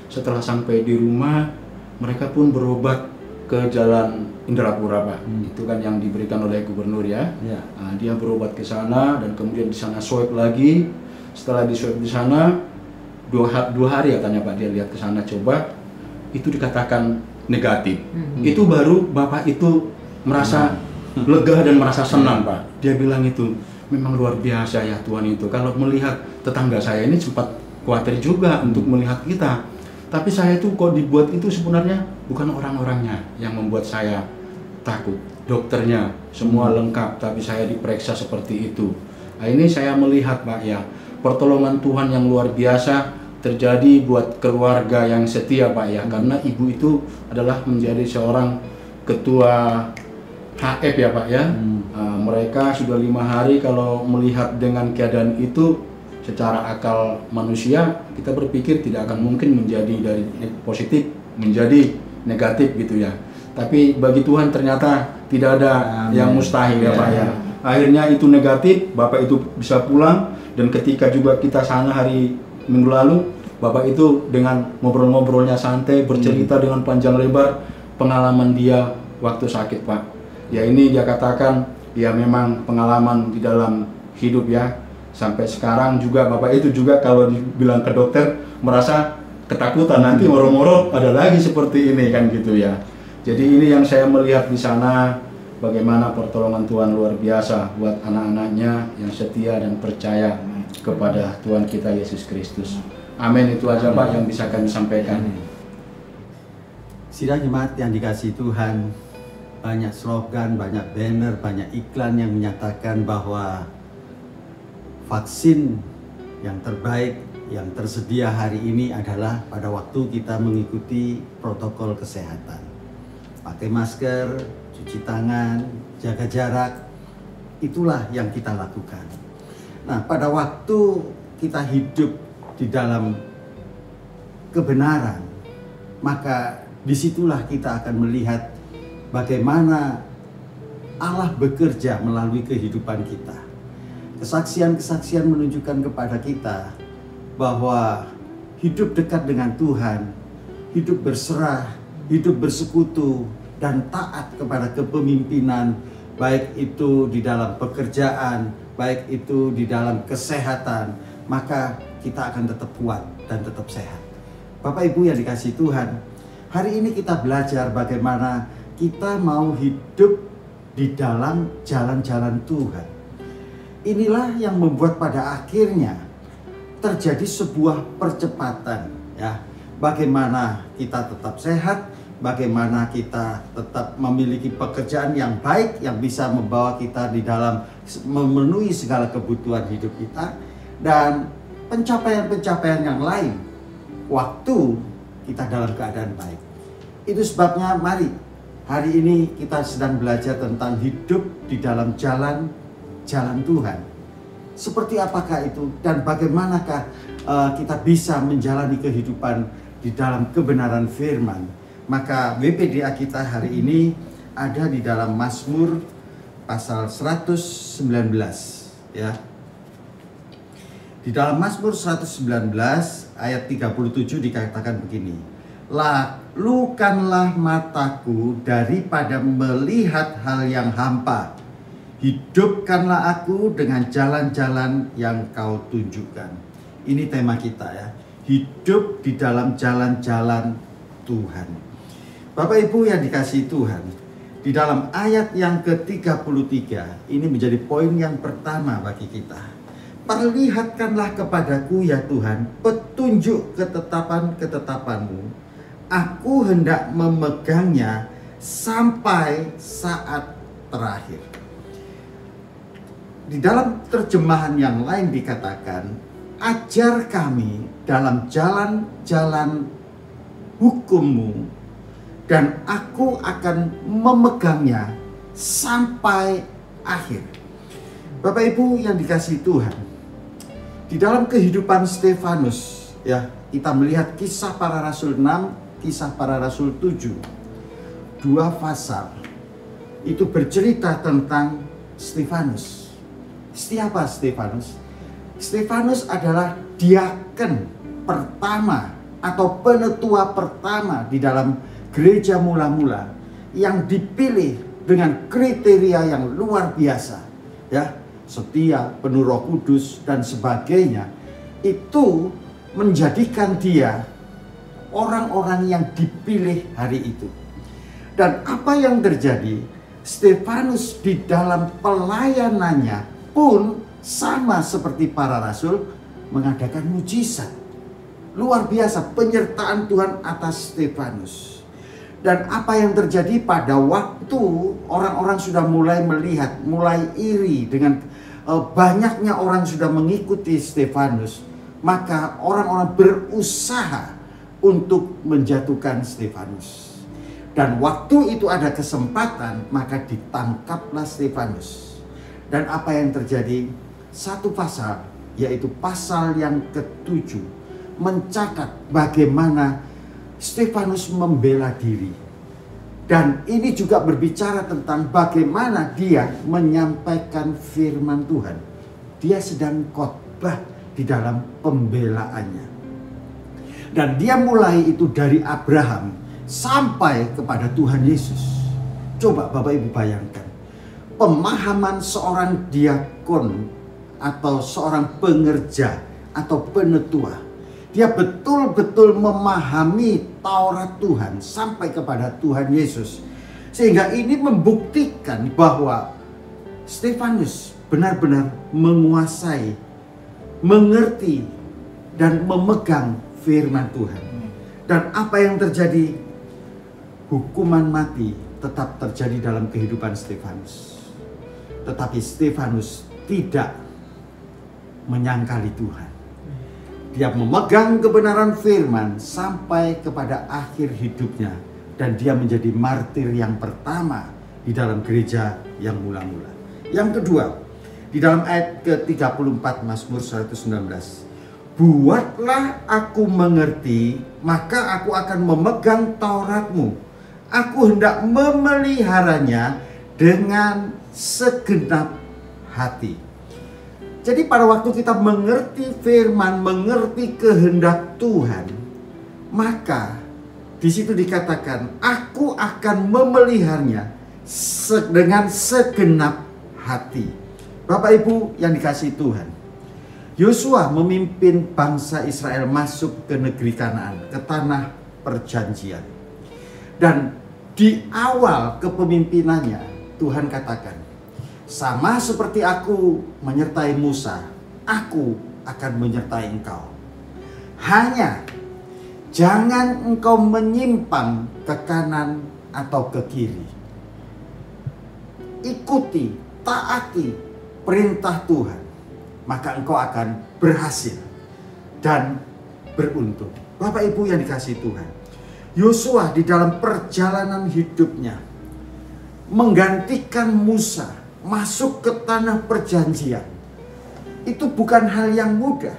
Speaker 4: Setelah sampai di rumah, mereka pun berobat ke Jalan Indrapura Pak. Itu kan yang diberikan oleh gubernur ya. Nah, dia berobat ke sana dan kemudian di sana swab lagi. Setelah di swab di sana 2 hari katanya Pak, dia lihat ke sana coba, itu dikatakan negatif. Itu baru Bapak itu merasa lega dan merasa senang Pak. Dia bilang itu memang luar biasa ya Tuhan itu. Kalau melihat tetangga saya ini sempat khawatir juga untuk melihat kita. Tapi saya itu kok dibuat itu sebenarnya bukan orang-orangnya yang membuat saya takut. Dokternya semua lengkap, tapi saya diperiksa seperti itu. Nah, ini saya melihat Pak ya, pertolongan Tuhan yang luar biasa terjadi buat keluarga yang setia Pak ya. Karena ibu itu adalah menjadi seorang ketua HF ya Pak ya. Mereka sudah 5 hari, kalau melihat dengan keadaan itu secara akal manusia kita berpikir tidak akan mungkin menjadi dari positif menjadi negatif gitu ya. Tapi bagi Tuhan ternyata tidak ada yang mustahil ya Pak ya. Akhirnya itu negatif, Bapak itu bisa pulang, dan ketika juga kita sana hari Minggu lalu, Bapak itu dengan ngobrol-ngobrolnya santai, bercerita dengan panjang lebar pengalaman dia waktu sakit Pak. Ya ini dia katakan, ya memang pengalaman di dalam hidup ya. Sampai sekarang juga Bapak itu juga kalau dibilang ke dokter merasa ketakutan, nanti moro-moro ada lagi seperti ini kan gitu ya. Jadi ini yang saya melihat di sana, bagaimana pertolongan Tuhan luar biasa buat anak-anaknya yang setia dan percaya kepada Tuhan kita Yesus Kristus. Amin, itu aja Pak yang bisa kami sampaikan.
Speaker 1: Sidang jemaat yang dikasihi Tuhan, banyak slogan, banyak banner, banyak iklan yang menyatakan bahwa vaksin yang terbaik yang tersedia hari ini adalah pada waktu kita mengikuti protokol kesehatan. Pakai masker, cuci tangan, jaga jarak, itulah yang kita lakukan. Nah, pada waktu kita hidup di dalam kebenaran, maka disitulah kita akan melihat bagaimana Allah bekerja melalui kehidupan kita. Kesaksian-kesaksian menunjukkan kepada kita bahwa hidup dekat dengan Tuhan, hidup berserah, hidup bersekutu, dan taat kepada kepemimpinan, baik itu di dalam pekerjaan, baik itu di dalam kesehatan, maka kita akan tetap kuat dan tetap sehat. Bapak Ibu yang dikasihi Tuhan, hari ini kita belajar bagaimana kita mau hidup di dalam jalan-jalan Tuhan. Inilah yang membuat pada akhirnya terjadi sebuah percepatan ya. Bagaimana kita tetap sehat, bagaimana kita tetap memiliki pekerjaan yang baik yang bisa membawa kita di dalam memenuhi segala kebutuhan hidup kita, dan pencapaian-pencapaian yang lain waktu kita dalam keadaan baik. Itu sebabnya mari hari ini kita sedang belajar tentang hidup di dalam jalan Tuhan. Seperti apakah itu dan bagaimanakah kita bisa menjalani kehidupan di dalam kebenaran firman. Maka WPDA kita hari ini ada di dalam Mazmur pasal 119 ya. Di dalam Mazmur 119 ayat 37 dikatakan begini. Lalukanlah mataku daripada melihat hal yang hampa. Hidupkanlah aku dengan jalan-jalan yang kau tunjukkan. Ini tema kita ya. Hidup di dalam jalan-jalan Tuhan. Bapak Ibu yang dikasihi Tuhan, di dalam ayat yang ke-33, ini menjadi poin yang pertama bagi kita. Perlihatkanlah kepadaku ya Tuhan petunjuk ketetapan-ketetapanmu. Aku hendak memegangnya sampai saat terakhir. Di dalam terjemahan yang lain dikatakan, ajar kami dalam jalan-jalan hukum-Mu, dan aku akan memegangnya sampai akhir. Bapak Ibu yang dikasihi Tuhan, di dalam kehidupan Stefanus, ya, kita melihat Kisah Para Rasul 6, Kisah Para Rasul 7, 2 pasal itu bercerita tentang Stefanus. Siapa Stefanus? Stefanus adalah diaken pertama atau penetua pertama di dalam gereja mula-mula yang dipilih dengan kriteria yang luar biasa, ya, setia, penuh Roh Kudus dan sebagainya. Itu menjadikan dia orang-orang yang dipilih hari itu. Dan apa yang terjadi? Stefanus di dalam pelayanannya pun sama seperti para rasul mengadakan mujizat. Luar biasa penyertaan Tuhan atas Stefanus. Dan apa yang terjadi pada waktu orang-orang sudah mulai melihat, mulai iri dengan banyaknya orang sudah mengikuti Stefanus, maka orang-orang berusaha untuk menjatuhkan Stefanus. Dan waktu itu ada kesempatan, maka ditangkaplah Stefanus. Dan apa yang terjadi? Satu pasal, yaitu pasal yang ke-7, mencatat bagaimana Stefanus membela diri. Dan ini juga berbicara tentang bagaimana dia menyampaikan firman Tuhan. Dia sedang khotbah di dalam pembelaannya. Dan dia mulai itu dari Abraham sampai kepada Tuhan Yesus. Coba Bapak Ibu bayangkan, pemahaman seorang diakon atau seorang pengerja atau penetua. Dia betul-betul memahami Taurat Tuhan sampai kepada Tuhan Yesus. Sehingga ini membuktikan bahwa Stefanus benar-benar menguasai, mengerti, dan memegang firman Tuhan. Dan apa yang terjadi? Hukuman mati tetap terjadi dalam kehidupan Stefanus. Tetapi Stefanus tidak menyangkali Tuhan. Dia memegang kebenaran firman sampai kepada akhir hidupnya. Dan dia menjadi martir yang pertama di dalam gereja yang mula-mula. Yang kedua, di dalam ayat ke-34 Mazmur 119. Buatlah aku mengerti, maka aku akan memegang Tauratmu. Aku hendak memeliharanya dengan segenap hati. Jadi pada waktu kita mengerti firman, mengerti kehendak Tuhan, maka di situ dikatakan, aku akan memeliharanya dengan segenap hati. Bapak Ibu yang dikasihi Tuhan, Yosua memimpin bangsa Israel masuk ke negeri Kanaan, ke tanah perjanjian. Dan di awal kepemimpinannya Tuhan katakan, sama seperti aku menyertai Musa, aku akan menyertai engkau. Hanya jangan engkau menyimpang ke kanan atau ke kiri. Ikuti, taati perintah Tuhan, maka engkau akan berhasil dan beruntung. Bapak Ibu yang dikasihi Tuhan, Yosua di dalam perjalanan hidupnya menggantikan Musa masuk ke tanah perjanjian. Itu bukan hal yang mudah.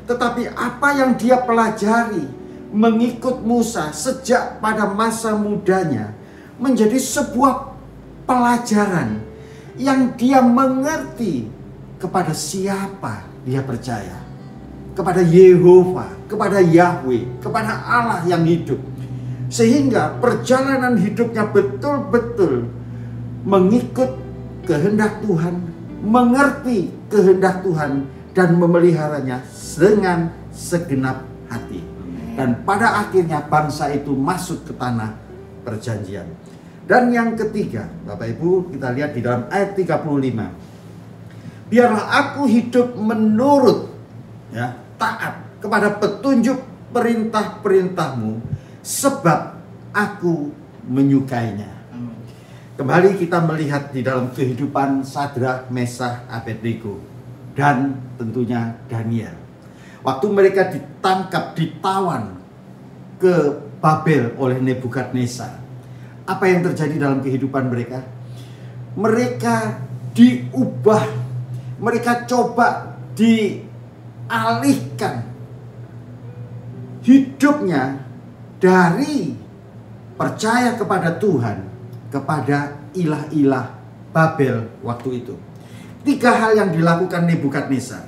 Speaker 1: Tetapi apa yang dia pelajari mengikut Musa sejak pada masa mudanya menjadi sebuah pelajaran yang dia mengerti kepada siapa dia percaya. Kepada Yehova, kepada Yahweh, kepada Allah yang hidup. Sehingga perjalanan hidupnya betul-betul mengikut kehendak Tuhan, mengerti kehendak Tuhan, dan memeliharanya dengan segenap hati. Dan pada akhirnya bangsa itu masuk ke tanah perjanjian. Dan yang ketiga, Bapak Ibu, kita lihat di dalam ayat 35. Biarlah aku hidup menurut, taat kepada petunjuk perintah-perintahmu, sebab aku menyukainya. Kembali kita melihat di dalam kehidupan Sadrak, Mesakh, Abednego, dan tentunya Daniel. Waktu mereka ditangkap, ditawan ke Babel oleh Nebukadnezar, apa yang terjadi dalam kehidupan mereka? Mereka diubah, mereka coba dialihkan hidupnya dari percaya kepada Tuhan kepada ilah-ilah Babel waktu itu. 3 hal yang dilakukan Nebukadnezar.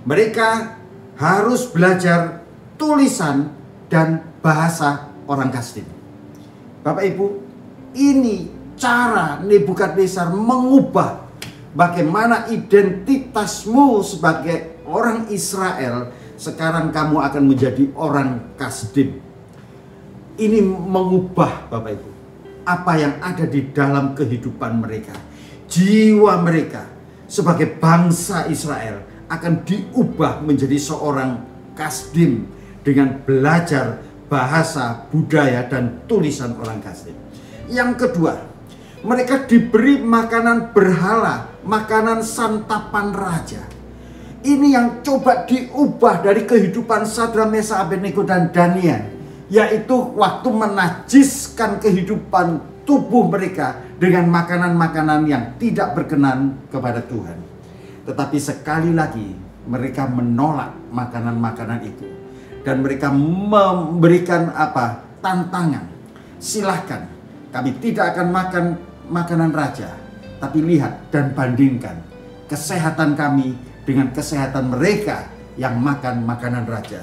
Speaker 1: Mereka harus belajar tulisan dan bahasa orang Kasdim. Bapak Ibu, ini cara Nebukadnezar mengubah bagaimana identitasmu sebagai orang Israel. Sekarang kamu akan menjadi orang Kasdim. Ini mengubah, Bapak Ibu, apa yang ada di dalam kehidupan mereka. Jiwa mereka sebagai bangsa Israel akan diubah menjadi seorang Kasdim dengan belajar bahasa, budaya, dan tulisan orang Kasdim. Yang kedua, mereka diberi makanan berhala, makanan santapan raja. Ini yang coba diubah dari kehidupan Sadrak, Mesakh, Abednego, dan Daniel. yaitu waktu menajiskan kehidupan tubuh mereka dengan makanan-makanan yang tidak berkenan kepada Tuhan. Tetapi sekali lagi mereka menolak makanan-makanan itu, dan mereka memberikan tantangan. Silahkan, kami tidak akan makan makanan raja, tapi lihat dan bandingkan kesehatan kami dengan kesehatan mereka yang makan makanan raja.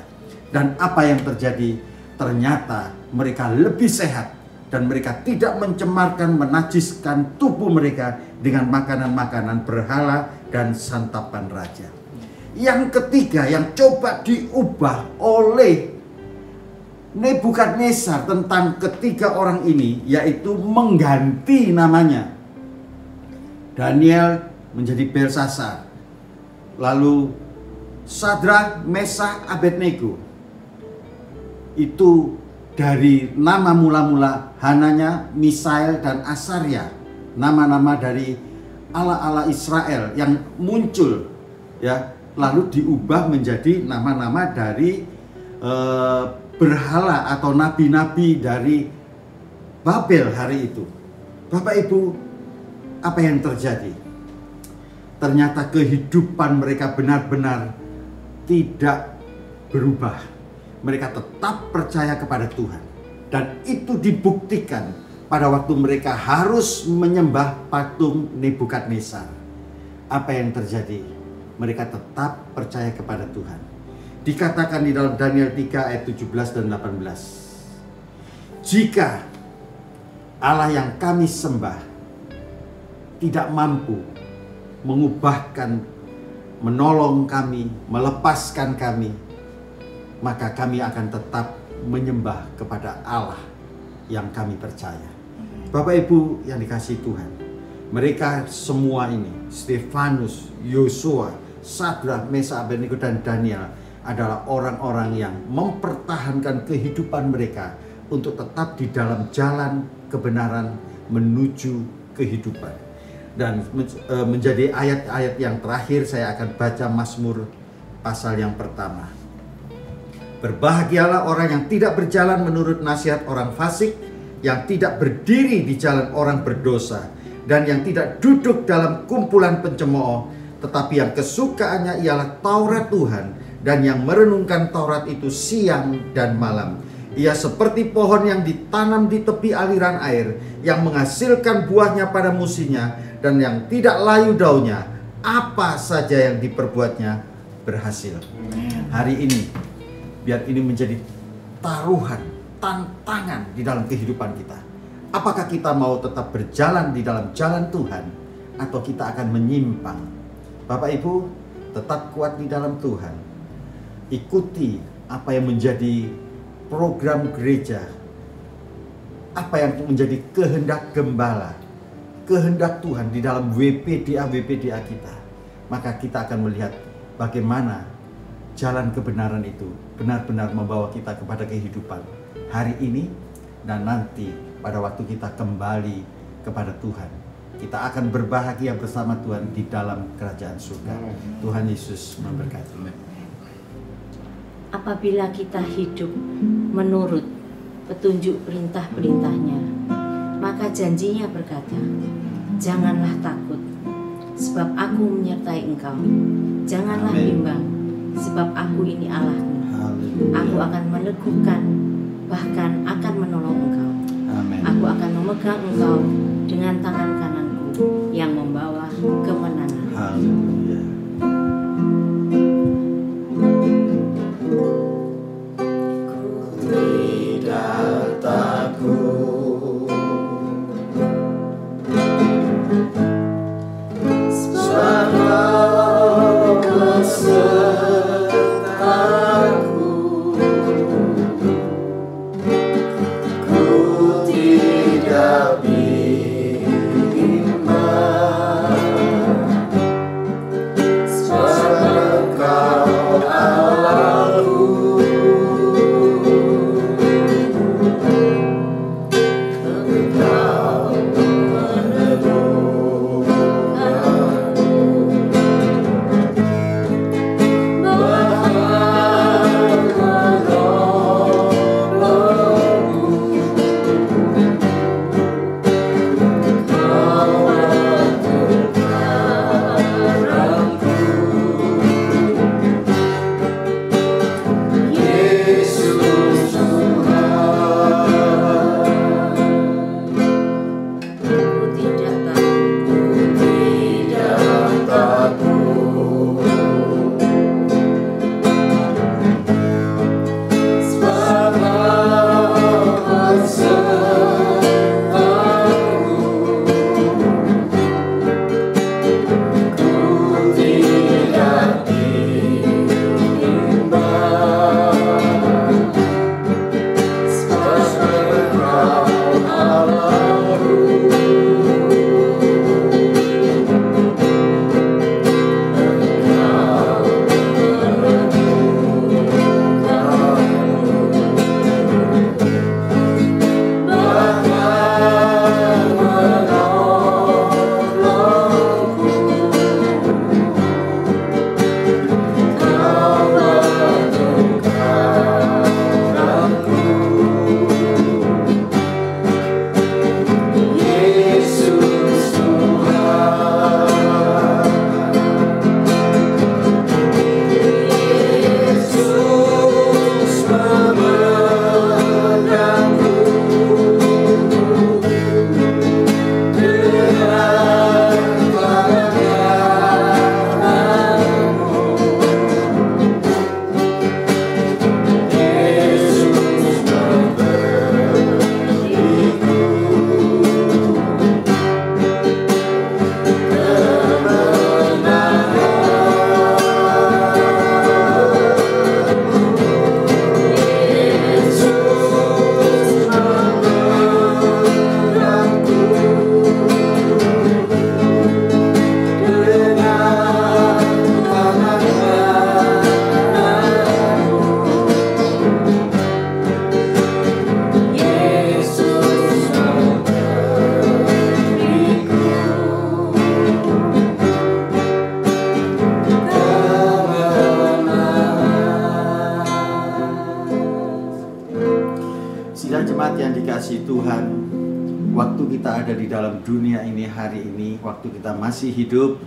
Speaker 1: Dan apa yang terjadi? Ternyata mereka lebih sehat, dan mereka tidak mencemarkan, menajiskan tubuh mereka dengan makanan-makanan berhala dan santapan raja. Yang ketiga yang coba diubah oleh Nebukadnezar tentang ketiga orang ini, yaitu mengganti namanya. Daniel menjadi Belsasar, lalu Sadrak, Mesak, Abednego. Itu dari nama mula-mula Hananya, Misael, dan Asaria, nama-nama dari Allah-Allah Israel yang muncul, ya, lalu diubah menjadi nama-nama dari berhala atau nabi-nabi dari Babel hari itu. Bapak Ibu, apa yang terjadi? Ternyata kehidupan mereka benar-benar tidak berubah. Mereka tetap percaya kepada Tuhan, dan itu dibuktikan pada waktu mereka harus menyembah patung Nebukadnezar. Apa yang terjadi? Mereka tetap percaya kepada Tuhan. Dikatakan di dalam Daniel 3 ayat 17 dan 18. Jika Allah yang kami sembah tidak mampu mengubahkan, menolong kami, melepaskan kami, maka kami akan tetap menyembah kepada Allah yang kami percaya. Bapak Ibu yang dikasihi Tuhan, mereka semua ini, Stefanus, Yosua, Sadrak, Mesak, Abednego, dan Daniel, adalah orang-orang yang mempertahankan kehidupan mereka untuk tetap di dalam jalan kebenaran menuju kehidupan. Dan menjadi ayat-ayat yang terakhir, saya akan baca Mazmur pasal yang pertama. Berbahagialah orang yang tidak berjalan menurut nasihat orang fasik, yang tidak berdiri di jalan orang berdosa, dan yang tidak duduk dalam kumpulan pencemooh, tetapi yang kesukaannya ialah Taurat Tuhan, dan yang merenungkan Taurat itu siang dan malam. Ia seperti pohon yang ditanam di tepi aliran air, yang menghasilkan buahnya pada musimnya, dan yang tidak layu daunnya. Apa saja yang diperbuatnya berhasil. Hari ini, biar ini menjadi taruhan, tantangan di dalam kehidupan kita. Apakah kita mau tetap berjalan di dalam jalan Tuhan, atau kita akan menyimpang? Bapak Ibu, tetap kuat di dalam Tuhan. Ikuti apa yang menjadi program gereja, apa yang menjadi kehendak gembala, kehendak Tuhan di dalam WPDA kita. Maka kita akan melihat bagaimana jalan kebenaran itu benar-benar membawa kita kepada kehidupan hari ini dan nanti pada waktu kita kembali kepada Tuhan. Kita akan berbahagia bersama Tuhan di dalam kerajaan surga. Tuhan Yesus memberkati.
Speaker 2: Apabila kita hidup menurut petunjuk perintah-perintahnya, maka janjinya berkata, janganlah takut, sebab aku menyertai engkau. Janganlah bimbang, sebab aku ini Allahmu. Aku akan meneguhkan, bahkan akan menolong engkau. Aku akan memegang engkau dengan tangan kananku yang membawa kemenangan.
Speaker 1: Haleluya. dikasihi Tuhan, waktu kita ada di dalam dunia ini hari ini, waktu kita masih hidup,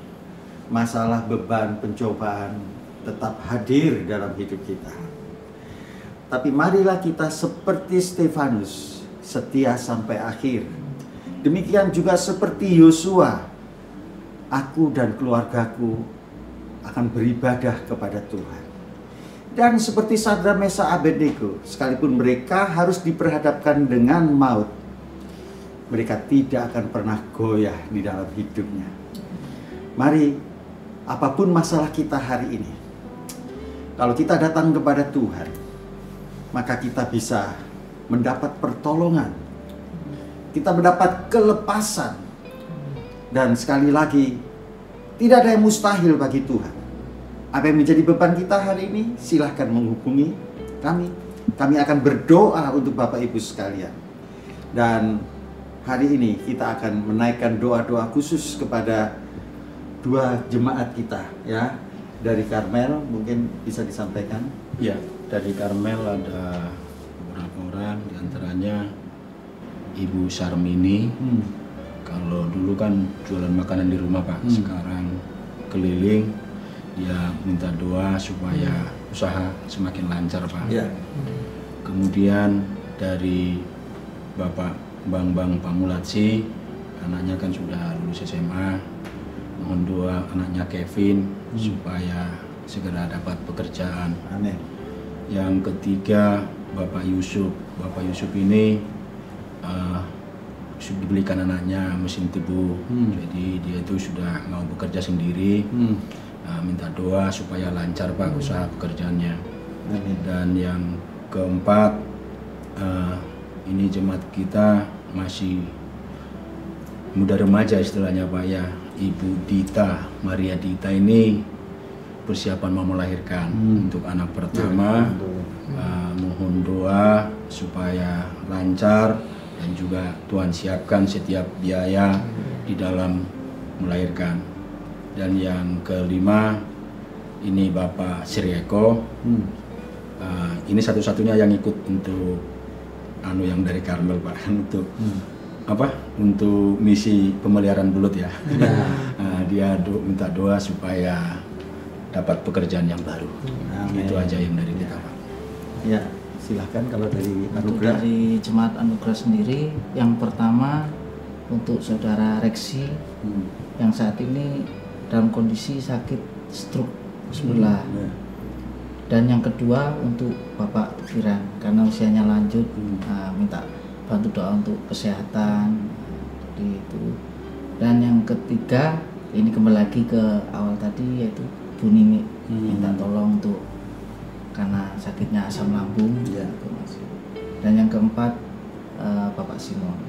Speaker 1: masalah, beban, pencobaan tetap hadir dalam hidup kita. Tapi marilah kita seperti Stefanus, setia sampai akhir. Demikian juga seperti Yosua, aku dan keluargaku akan beribadah kepada Tuhan. Dan seperti Sadrak, Mesak, Abednego, sekalipun mereka harus diperhadapkan dengan maut, mereka tidak akan pernah goyah di dalam hidupnya. Mari, apapun masalah kita hari ini, kalau kita datang kepada Tuhan, maka kita bisa mendapat pertolongan, kita mendapat kelepasan. Dan sekali lagi, tidak ada yang mustahil bagi Tuhan. Apa yang menjadi beban kita hari ini, silahkan menghubungi kami. Kami akan berdoa untuk Bapak Ibu sekalian. Dan hari ini kita akan menaikkan doa-doa khusus kepada dua jemaat kita, ya. Dari Karmel mungkin bisa disampaikan.
Speaker 4: Ya, dari Karmel ada beberapa orang, diantaranya Ibu Sarmini. Kalau dulu kan jualan makanan di rumah Pak, sekarang keliling, dia minta doa supaya usaha semakin lancar Pak.
Speaker 1: Ya.
Speaker 4: Kemudian dari Bapak Bang Pamulatsi, anaknya kan sudah lulus SMA, mohon doa anaknya Kevin supaya segera dapat pekerjaan.
Speaker 1: Amin.
Speaker 4: Yang ketiga Bapak Yusuf ini dibelikan anaknya mesin tebu, jadi dia itu sudah mau bekerja sendiri. Minta doa supaya lancar Pak usaha pekerjaannya.
Speaker 1: Amin.
Speaker 4: Dan yang keempat, ini jemaat kita masih muda remaja istilahnya Pak ya, Ibu Dita, Maria Dita ini persiapan mau melahirkan untuk anak pertama. Mohon doa supaya lancar dan juga Tuhan siapkan setiap biaya di dalam melahirkan. Dan yang kelima, ini Bapak Sirieko. Ini satu-satunya yang ikut untuk yang dari Karmel Pak, untuk untuk misi pemeliharaan belut ya. Dia minta doa supaya dapat pekerjaan yang baru.
Speaker 1: Amin.
Speaker 4: Itu aja yang dari kita Pak.
Speaker 1: Ya, silahkan kalau dari
Speaker 3: Untuk
Speaker 1: Anugerah.
Speaker 3: dari jemaat Anugerah sendiri, yang pertama untuk saudara Reksi yang saat ini dalam kondisi sakit stroke sebelah.
Speaker 1: Ya.
Speaker 3: Dan yang kedua untuk Bapak Pikiran karena usianya lanjut, minta bantu doa untuk kesehatan, seperti itu. Dan yang ketiga ini kembali lagi ke awal tadi, yaitu Bu Nini, minta tolong untuk karena sakitnya asam lambung.
Speaker 1: Ya.
Speaker 3: Gitu, Mas. Dan yang keempat Bapak Simon,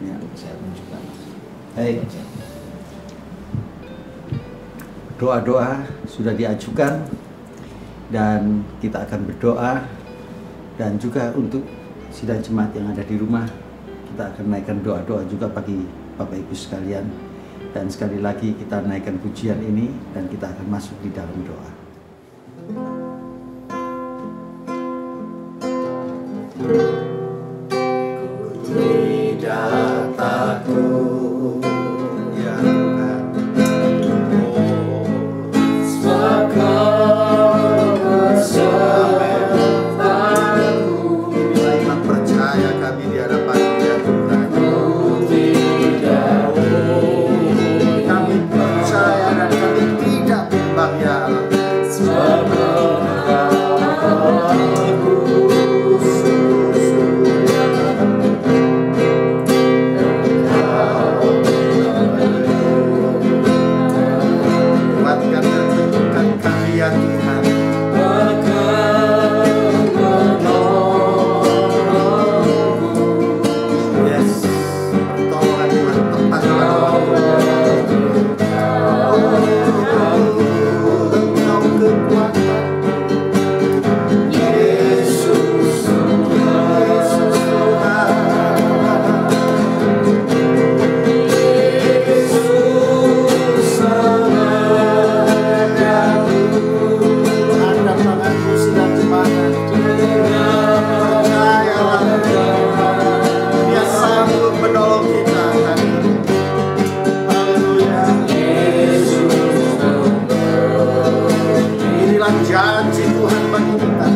Speaker 1: Ya.
Speaker 3: untuk kesehatan juga.
Speaker 1: Baik. Doa-doa sudah diajukan dan kita akan berdoa, dan juga untuk sidang jemaat yang ada di rumah kita akan naikkan doa-doa juga bagi Bapak Ibu sekalian. Dan sekali lagi kita naikkan pujian ini dan kita akan masuk di dalam doa. Tidak takut ya Tuhan, sebab Kau besertaku. Inilah iman percaya kami di hadapan-Mu ya Tuhan. Kami percaya dan kami tidak bimbang ya Allah. Sebab kuatkan dan teguhkan kami ya Tuhan. Yes, pertolongan Tuhan tepat Engkau kekuatan. Yesus Tuhan. Yesus janji Tuhan bagi kita.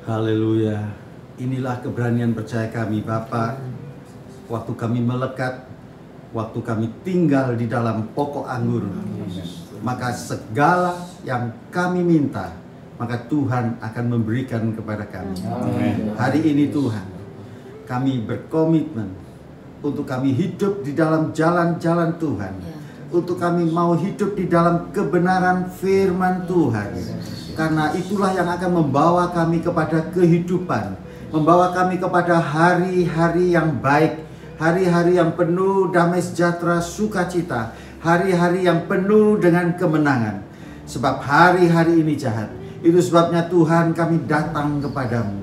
Speaker 1: Haleluya. Inilah keberanian percaya kami Bapa, waktu kami melekat, waktu kami tinggal di dalam pokok anggur, maka segala yang kami minta, maka Tuhan akan memberikan kepada kami. Hari ini Tuhan, kami berkomitmen untuk kami hidup di dalam jalan-jalan Tuhan, untuk kami mau hidup di dalam kebenaran firman Tuhan. Karena itulah yang akan membawa kami kepada kehidupan, membawa kami kepada hari-hari yang baik, hari-hari yang penuh damai sejahtera, sukacita, hari-hari yang penuh dengan kemenangan. Sebab hari-hari ini jahat. Itu sebabnya Tuhan kami datang kepadamu.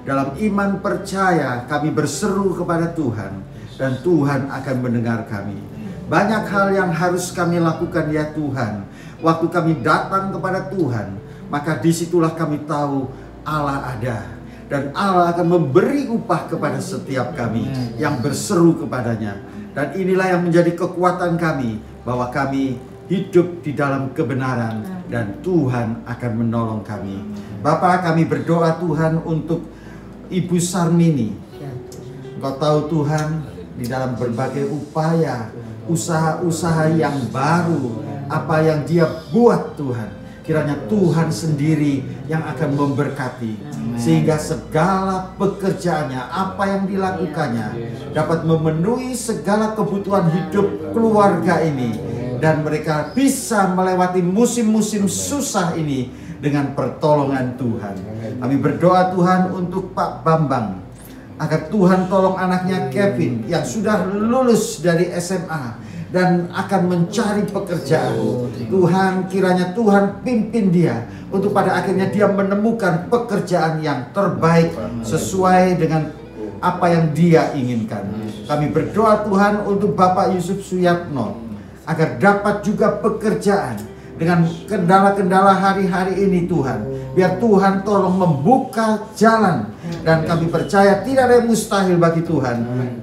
Speaker 1: Dalam iman percaya kami berseru kepada Tuhan, dan Tuhan akan mendengar kami. Banyak hal yang harus kami lakukan ya Tuhan. Waktu kami datang kepada Tuhan, maka disitulah kami tahu Allah ada. Dan Allah akan memberi upah kepada setiap kami yang berseru kepadanya. Dan inilah yang menjadi kekuatan kami, bahwa kami hidup di dalam kebenaran dan Tuhan akan menolong kami. Bapa, kami berdoa Tuhan untuk Ibu Sarmini. Engkau tahu Tuhan, di dalam berbagai upaya, usaha-usaha yang baru, apa yang dia buat Tuhan, kiranya Tuhan sendiri yang akan memberkati, sehingga segala pekerjaannya, apa yang dilakukannya, dapat memenuhi segala kebutuhan hidup keluarga ini, dan mereka bisa melewati musim-musim susah ini dengan pertolongan Tuhan. Kami berdoa Tuhan untuk Pak Bambang, agar Tuhan tolong anaknya Kevin yang sudah lulus dari SMA dan akan mencari pekerjaan. Tuhan, kiranya Tuhan pimpin dia untuk pada akhirnya dia menemukan pekerjaan yang terbaik sesuai dengan apa yang dia inginkan. Kami berdoa Tuhan untuk Bapak Yusuf Suyatno, agar dapat juga pekerjaan dengan kendala-kendala hari-hari ini Tuhan. Biar Tuhan tolong membuka jalan. Dan kami percaya tidak ada yang mustahil bagi Tuhan.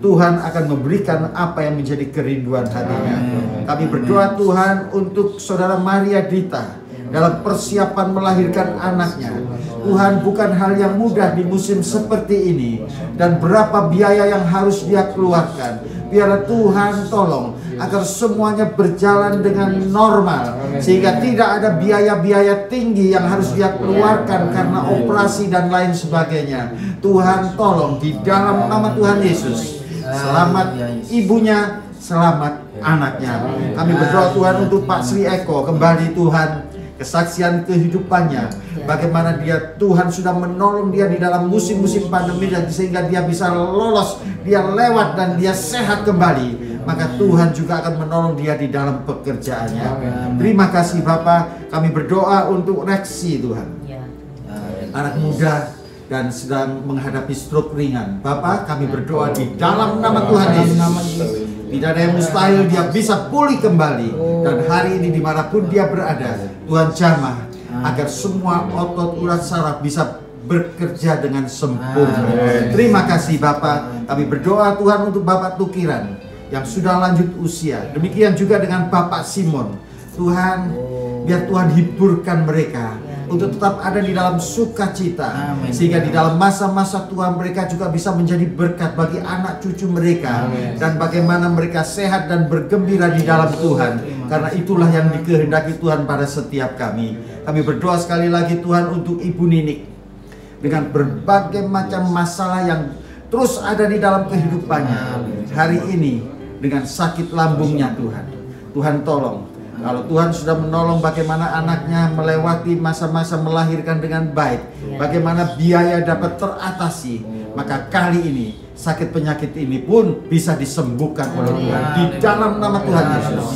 Speaker 1: Tuhan akan memberikan apa yang menjadi kerinduan hatinya. Kami berdoa Tuhan untuk Saudara Maria Dita dalam persiapan melahirkan anaknya. Tuhan, bukan hal yang mudah di musim seperti ini. Dan berapa biaya yang harus dia keluarkan. Biarlah Tuhan tolong agar semuanya berjalan dengan normal, sehingga tidak ada biaya-biaya tinggi yang harus dia keluarkan karena operasi dan lain sebagainya. Tuhan tolong di dalam nama Tuhan Yesus. Selamat ibunya, selamat anaknya. Kami berdoa Tuhan untuk Pak Sri Eko, kembali Tuhan kesaksian kehidupannya, bagaimana dia Tuhan sudah menolong dia di dalam musim-musim pandemi, dan sehingga dia bisa lolos, dia lewat dan dia sehat kembali. Maka Tuhan juga akan menolong dia di dalam pekerjaannya. Terima kasih Bapak. Kami berdoa untuk Reksi Tuhan, anak muda dan sedang menghadapi stroke ringan. Bapak, kami berdoa di dalam nama Tuhan Yesus, tidak ada yang mustahil, dia bisa pulih kembali. Dan hari ini dimanapun dia berada, Tuhan jamah agar semua otot urat saraf bisa bekerja dengan sempurna. Terima kasih Bapak. Kami berdoa Tuhan untuk Bapak Tukiran yang sudah lanjut usia. Demikian juga dengan Bapak Simon. Tuhan, biar Tuhan hiburkan mereka untuk tetap ada di dalam sukacita.
Speaker 3: Amin.
Speaker 1: Sehingga di dalam masa-masa tua mereka juga bisa menjadi berkat bagi anak cucu mereka.
Speaker 3: Amin.
Speaker 1: Dan bagaimana mereka sehat dan bergembira di dalam Tuhan. Karena itulah yang dikehendaki Tuhan pada setiap kami. Kami berdoa sekali lagi Tuhan untuk Ibu Ninik. Dengan berbagai macam masalah yang terus ada di dalam kehidupannya. Hari ini dengan sakit lambungnya Tuhan. Tuhan tolong. Kalau Tuhan sudah menolong bagaimana anaknya melewati masa-masa melahirkan dengan baik, bagaimana biaya dapat teratasi, maka kali ini sakit penyakit ini pun bisa disembuhkan oleh Tuhan di dalam nama Tuhan Yesus.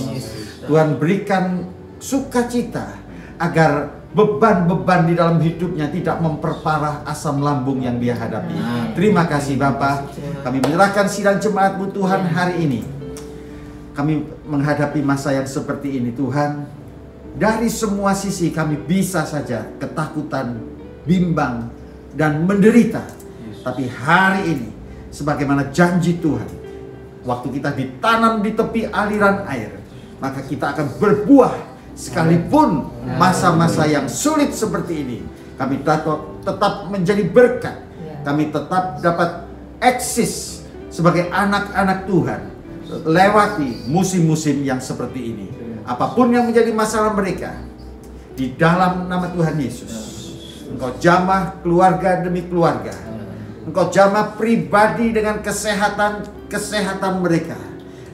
Speaker 1: Tuhan berikan sukacita agar beban-beban di dalam hidupnya tidak memperparah asam lambung yang dia hadapi. Terima kasih Bapa. Kami menyerahkan sidang jemaat-Mu Tuhan hari ini. Kami menghadapi masa yang seperti ini Tuhan. Dari semua sisi kami bisa saja ketakutan, bimbang, dan menderita. Tapi hari ini sebagaimana janji Tuhan, waktu kita ditanam di tepi aliran air, maka kita akan berbuah sekalipun masa-masa yang sulit seperti ini. Kami tetap menjadi berkat. Kami tetap dapat eksis sebagai anak-anak Tuhan lewati musim-musim yang seperti ini. Apapun yang menjadi masalah mereka, di dalam nama Tuhan Yesus, Engkau jamah keluarga demi keluarga. Engkau jamah pribadi dengan kesehatan mereka.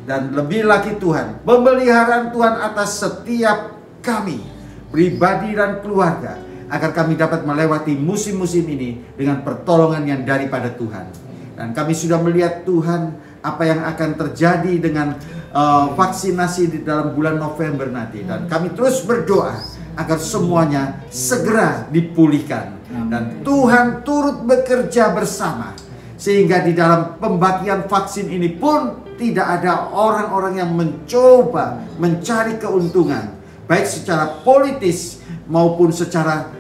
Speaker 1: Dan lebih lagi Tuhan, pemeliharaan Tuhan atas setiap kami, pribadi dan keluarga, agar kami dapat melewati musim-musim ini dengan pertolongan yang daripada Tuhan. Dan kami sudah melihat Tuhan apa yang akan terjadi dengan vaksinasi di dalam bulan November nanti. Dan kami terus berdoa agar semuanya segera dipulihkan. Dan Tuhan turut bekerja bersama. Sehingga di dalam pembagian vaksin ini pun tidak ada orang-orang yang mencoba mencari keuntungan. Baik secara politis maupun secara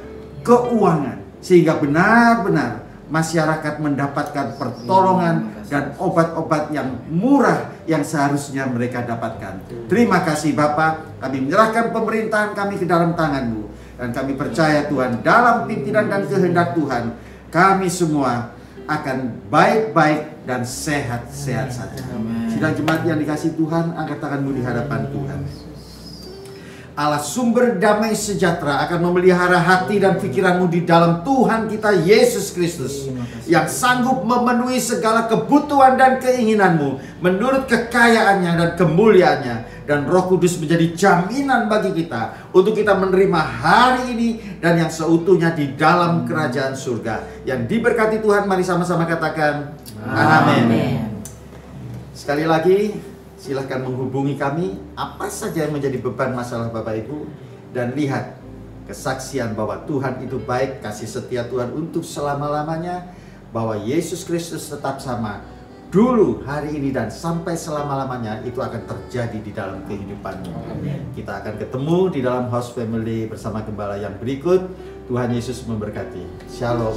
Speaker 1: keuangan. Sehingga benar-benar masyarakat mendapatkan pertolongan dan obat-obat yang murah yang seharusnya mereka dapatkan. Terima kasih Bapa. Kami menyerahkan pemerintahan kami ke dalam tangan-Mu. Dan kami percaya Tuhan, dalam pimpinan dan kehendak Tuhan, kami semua akan baik-baik dan sehat-sehat saja. Sidang jemaat yang dikasihi Tuhan, angkat tangan-Mu di hadapan Tuhan. Allah sumber damai sejahtera akan memelihara hati dan pikiranmu di dalam Tuhan kita Yesus Kristus, yang sanggup memenuhi segala kebutuhan dan keinginanmu menurut kekayaannya dan kemuliaannya. Dan Roh Kudus menjadi jaminan bagi kita untuk kita menerima hari ini dan yang seutuhnya di dalam kerajaan surga. Yang diberkati Tuhan, mari sama-sama katakan amin. Sekali lagi, silahkan menghubungi kami apa saja yang menjadi beban masalah Bapak Ibu. Dan lihat kesaksian bahwa Tuhan itu baik, kasih setia Tuhan untuk selama-lamanya. Bahwa Yesus Kristus tetap sama dulu, hari ini, dan sampai selama-lamanya. Itu akan terjadi di dalam kehidupanmu. Kita akan ketemu di dalam House Family bersama Gembala yang berikut. Tuhan Yesus memberkati. Shalom.